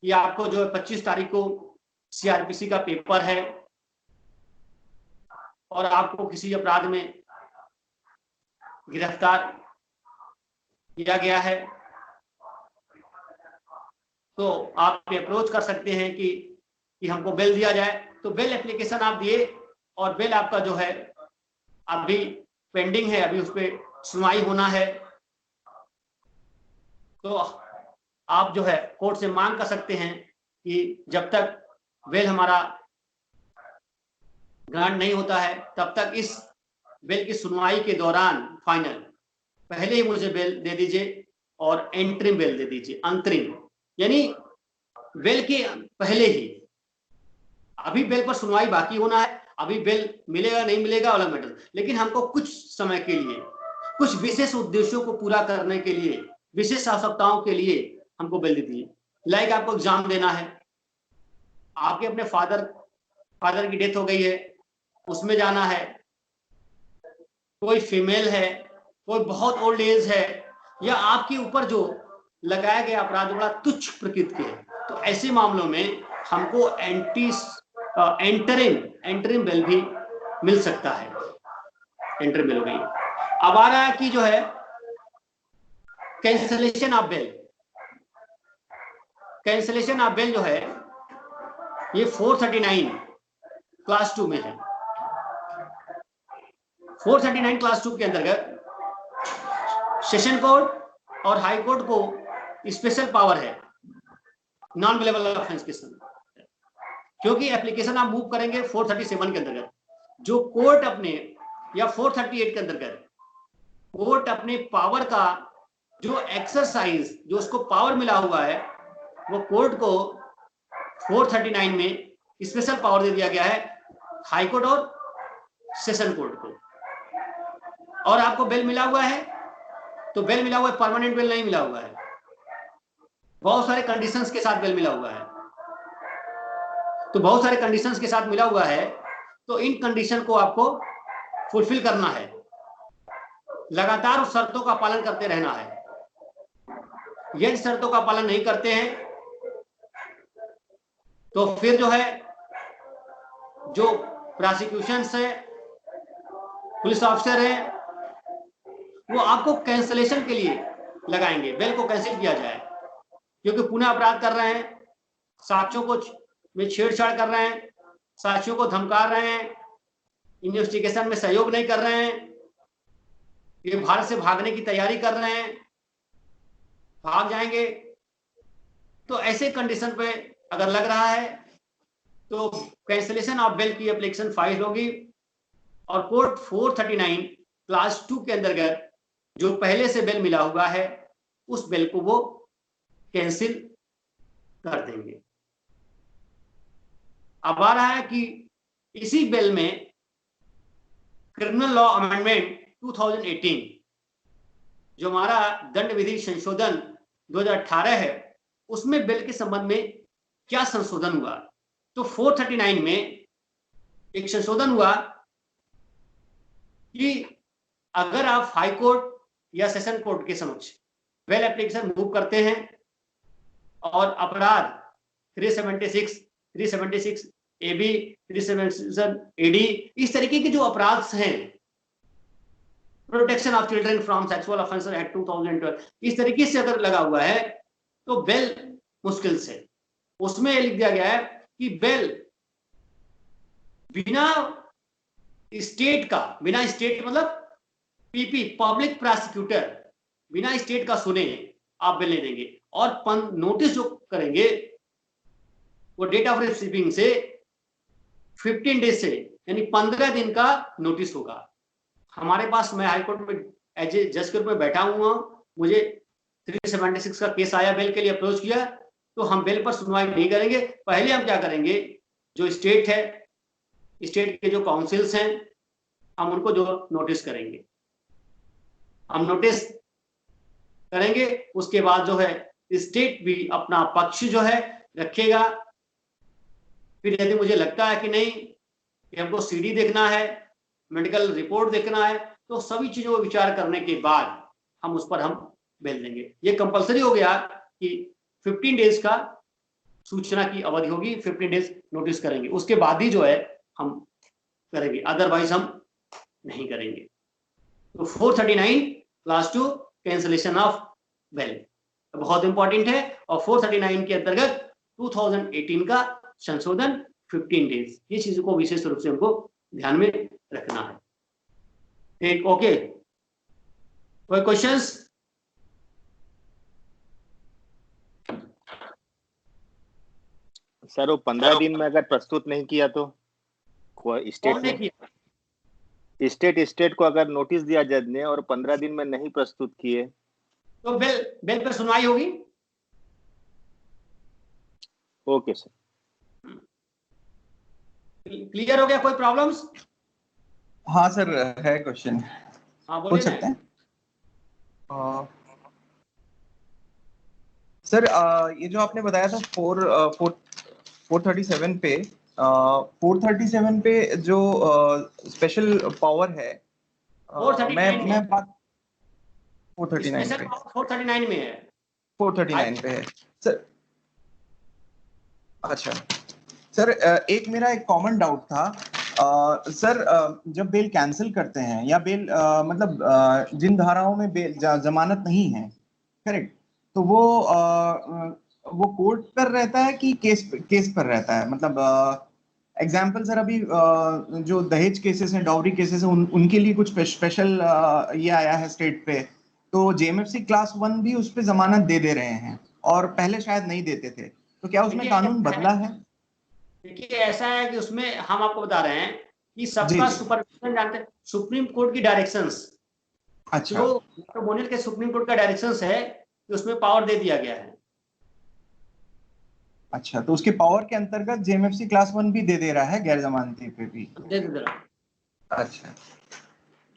कि आपको जो 25 तारीख को सीआरपीसी का पेपर है और आपको किसी अपराध में गिरफ्तार किया गया है, तो आप अप्रोच कर सकते हैं कि हमको बेल दिया जाए। तो बेल एप्लीकेशन आप दिए और बेल आपका जो है अभी पेंडिंग है, अभी उस पर सुनवाई होना है, तो आप जो है कोर्ट से मांग कर सकते हैं कि जब तक बेल हमारा ग्रांट नहीं होता है तब तक इस बेल की सुनवाई के दौरान फाइनल पहले ही मुझे बेल दे दीजिए और एंट्रिम बेल दे दीजिए, अंतरिम यानी बेल के पहले ही अभी बेल पर सुनवाई बाकी होना है, अभी बेल मिलेगा नहीं मिलेगा अलग मैटर, लेकिन हमको कुछ समय के लिए, कुछ विशेष उद्देश्यों को पूरा करने के लिए, विशेष आवश्यकताओं के लिए हमको बेल देती है। लाइक आपको एग्जाम देना है, आपके अपने फादर की डेथ हो गई है, उसमें जाना है, कोई फीमेल है, कोई बहुत ओल्ड एज है, या आपके ऊपर जो लगाया गया अपराध बड़ा तुच्छ प्रकृति के है, तो ऐसे मामलों में हमको एंटरिम बेल भी मिल सकता है। एंटरिम बेल हो गई। अब आ रहा है कि जो है cancellation of bail. Cancellation of bail जो है ये 439 क्लास 2 में है। 439 क्लास 2 के अंतर्गत सेशन कोर्ट और हाई कोर्ट को स्पेशल पावर है नॉन अवेलेबल ऑफेंस के समय, क्योंकि एप्लीकेशन आप मूव करेंगे 437 के अंतर्गत, जो कोर्ट अपने, या 438 के अंतर्गत कोर्ट अपने पावर का जो एक्सरसाइज, जो उसको पावर मिला हुआ है, वो कोर्ट को 439 में स्पेशल पावर दे दिया गया है हाई कोर्ट और सेशन कोर्ट को। और आपको बेल मिला हुआ है, तो बेल मिला हुआ है, परमानेंट बेल नहीं मिला हुआ है, बहुत सारे कंडीशंस के साथ बेल मिला हुआ है। तो बहुत सारे कंडीशंस के साथ मिला हुआ है, तो इन कंडीशन को आपको फुलफिल करना है, लगातार उस शर्तों का पालन करते रहना है। यदि शर्तों का पालन नहीं करते हैं तो फिर जो है, जो प्रोसिक्यूशन है, पुलिस ऑफिसर है, वो आपको कैंसलेशन के लिए लगाएंगे, बेल को कैंसिल किया जाए, क्योंकि पुनः अपराध कर रहे हैं, साक्ष्यों को में छेड़छाड़ कर रहे हैं, साक्ष्यों को धमका रहे हैं, इन्वेस्टिगेशन में सहयोग नहीं कर रहे हैं, ये भारत से भागने की तैयारी कर रहे हैं, भाग जाएंगे। तो ऐसे कंडीशन पे अगर लग रहा है तो कैंसिलेशन ऑफ बेल की एप्लीकेशन फाइल होगी, और कोर्ट 439 क्लास 2 के अंतर्गत जो पहले से बेल मिला हुआ है, उस बेल को वो कैंसिल कर देंगे। अब आ रहा है कि इसी बेल में क्रिमिनल लॉ अमेंडमेंट 2018, जो हमारा दंड विधि संशोधन 2018 है, उसमें बेल के संबंध में क्या संशोधन हुआ। तो 439 में एक संशोधन हुआ कि अगर आप हाई कोर्ट या सेशन कोर्ट के समक्ष बेल एप्लीकेशन मूव करते हैं और अपराध 376, 376 AB, 377 AD, इस तरीके के जो अपराध हैं, protection of children from sexual offences act 2012, इस तरीके से अगर लगा हुआ है तो बेल मुश्किल से। उसमें लिख दिया गया है कि बेल बिना स्टेट का, बिना स्टेट मतलब पीपी पब्लिक प्रोसिक्यूटर, बिना स्टेट का सुने आप बेल नहीं देंगे, और नोटिस जो करेंगे वो डेट ऑफ रिसीविंग से 15 डेज से, यानी 15 दिन का नोटिस होगा। हमारे पास, मैं हाईकोर्ट में एज ए जज के रूप में बैठा हुआ, मुझे 376 का केस आया, बेल के लिए अप्रोच किया, तो हम बेल पर सुनवाई नहीं करेंगे। पहले हम क्या करेंगे, जो स्टेट है, स्टेट के जो काउंसिल्स हैं, हम उनको जो नोटिस करेंगे, हम नोटिस करेंगे, उसके बाद जो है स्टेट भी अपना पक्ष जो है रखेगा। फिर यदि मुझे लगता है कि नहीं, कि हमको सीडी देखना है, मेडिकल रिपोर्ट देखना है, तो सभी चीजों को विचार करने के बाद हम उस पर हम बेल देंगे। ये कंपलसरी हो गया कि 15 डेज का सूचना की अवधि होगी, 15 डेज नोटिस करेंगे, उसके बाद ही जो है हम करेंगे, अदरवाइज हम नहीं करेंगे। तो 439 क्लास 2 कैंसलेशन ऑफ बेल बहुत इंपॉर्टेंट है, और 439 के अंतर्गत 2018 का संशोधन 15 डेज, ये चीजों को विशेष रूप से हमको ध्यान में रखना है। ठीक, ओके, कोई क्वेश्चंस? सर वो 15 दिन में अगर प्रस्तुत नहीं किया तो स्टेट को अगर नोटिस दिया जज ने और 15 दिन में नहीं प्रस्तुत किए तो बेल पर सुनवाई होगी। Okay sir. क्लियर हो गया? कोई प्रॉब्लम्स? हाँ सर, है क्वेश्चन, हाँ पूछ बोलिए सकते ना। हैं? सर ये जो आपने बताया था 437 पे, 437 पे जो स्पेशल पावर है, मैं 439 मैं में, बात 439 स्पेशल पे, पावर 439 में है। 439 पे है सर। अच्छा सर, एक मेरा एक कॉमन डाउट था। सर जब बेल कैंसिल करते हैं या बेल मतलब जिन धाराओं में बेल जमानत नहीं है, करेक्ट, तो वो कोर्ट पर रहता है कि केस पर रहता है? मतलब एग्जाम्पल सर, अभी जो दहेज केसेस हैं, डाउरी केसेस हैं, उनके लिए कुछ स्पेशल ये आया है स्टेट पे, तो जेएमएफसी क्लास 1 भी उस पे जमानत दे रहे हैं, और पहले शायद नहीं देते थे, तो क्या उसमें देखिए कानून बदला है? देखिए ऐसा है कि उसमें हम आपको बता रहे हैं कि जी सबका जी। सुपरविजन जानते हैं, सुप्रीम कोर्ट की डायरेक्शंस, अच्छा जो डॉक्टर मोनिल के सुप्रीम कोर्ट का डायरेक्शंस है कि उसमें पावर दे दिया गया है। अच्छा, तो उसके पावर के अंतर्गत जेएमएफसी क्लास 1 भी दे रहा है गैर जमानती पे भी? दे रहा है। अच्छा सर,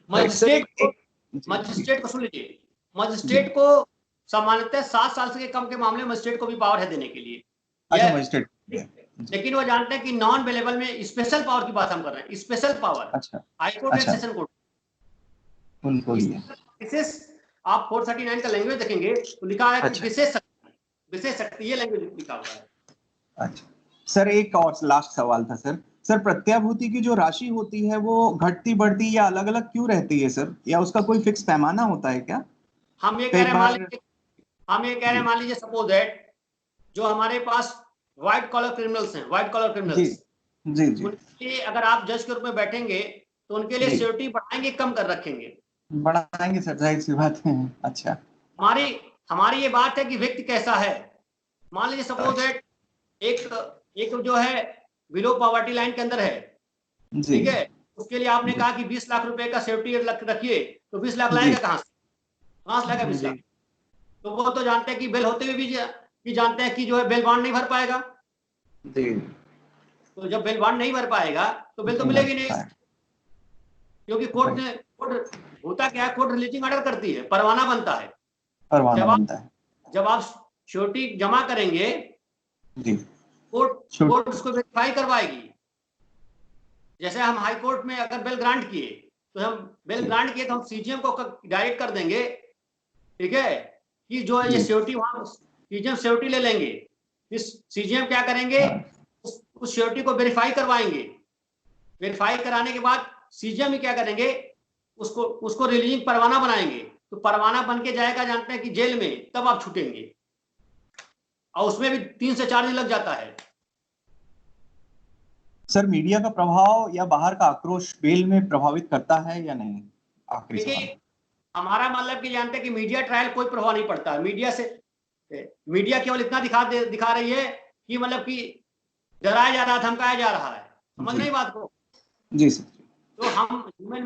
मजिस्ट्रेट को जी जी। सुन लीजिए, जी, मजिस्ट्रेट को सामान्यतः 7 साल से कम के मामले में मजिस्ट्रेट को भी पावर है देने के लिए अच्छा यह, मजिस्ट्रेट है जी। लेकिन वो जानते हैं कि नॉन अवेलेबल में स्पेशल पावर की बात हम कर रहे हैं, स्पेशल पावर अच्छा हाई कोर्ट या अच्छा, सेशन कोर्ट। उनको इस दिया। विशेष आप 439 का लैंग्वेज देखेंगे तो लिखा है कि अच्छा विशेष शक्ति, ये लैंग्वेज लिखा हुआ है। अच्छा सर, एक और लास्ट सवाल था सर। सर प्रत्याभूति की जो राशि होती है वो घटती बढ़ती या अलग अलग क्यों रहती है सर, या उसका कोई फिक्स पैमाना होता है क्या? हम ये कह कई रहे हैं, मान बार लीजिए हम ये कह रहे हैं, जी मान लीजिए सपोज दैट जो हमारे पास व्हाइट कॉलर क्रिमिनल्स हैं, व्हाइट कॉलर जी क्रिमिनल्स, जी जी उनके लिए अगर आप जज के रूप में बैठेंगे तो उनके लिए जी, सिक्योरिटी बढ़ाएंगे कम कर रखेंगे। बढ़ाएंगे सर, जाहिर सी बात है। अच्छा हमारी हमारी ये बात है कि व्यक्ति कैसा है। मान लीजिए सपोज अच्छा, दैट एक एक जो है बिलो पॉवर्टी लाइन के अंदर है, जी ठीक है, उसके लिए आपने जी कहा कि 20 लाख रुपए का सेफ्टी रखिए, तो 20 लाख जी लाएगा कहां से लाएगा 20 जी लाख? तो वो तो जानते हैं कि बेल होते हुए भी जानते हैं कि जो है बेल बॉन्ड नहीं भर पाएगा। जी, तो जब बेल बॉन्ड नहीं भर पाएगा तो बेल तो नहीं भर मिलेगी नहीं, पाए, क्योंकि कोर्ट होता क्या है, कोर्ट रिलीजिंग ऑर्डर करती है, परवाना बनता है। परवाना जब आप बनता है। जब आप श्योरिटी जमा करेंगे, जी कोर्ट छूट, कोर्ट उसको वेरीफाई करवाएगी। जैसे हम हाई कोर्ट में अगर बेल ग्रांट किए, तो हम बेल जी ग्रांट किए तो हम सीजीएम को डायरेक्ट कर देंगे, ठीक है, कि जो है ये जी, श्योरिटी, वहां सीजीएम श्योरिटी ले लेंगे। इस सीजीएम क्या करेंगे, हाँ उस श्योरिटी को वेरीफाई करवाएंगे। वेरीफाई कराने के बाद सीजीएम ही क्या करेंगे, उसको उसको रिलीजिंग परवाना बनाएंगे। तो परवाना बन के जाएगा, जानते हैं कि जेल में, तब आप छूटेंगे, और उसमें भी 3 से 4 दिन लग जाता है। सर, मीडिया का प्रभाव या बाहर का आक्रोश बेल में प्रभावित करता है या नहीं? आखिरी सवाल। देखिए हमारा मतलब कि जानते हैं कि मीडिया ट्रायल कोई प्रभाव नहीं पड़ता मीडिया से। मीडिया केवल इतना दिखा रही है कि मतलब कि डराया जा रहा, धमकाया जा रहा है, समझ जी रहे हैं बात को? जी सर। तो हम ह्यूमन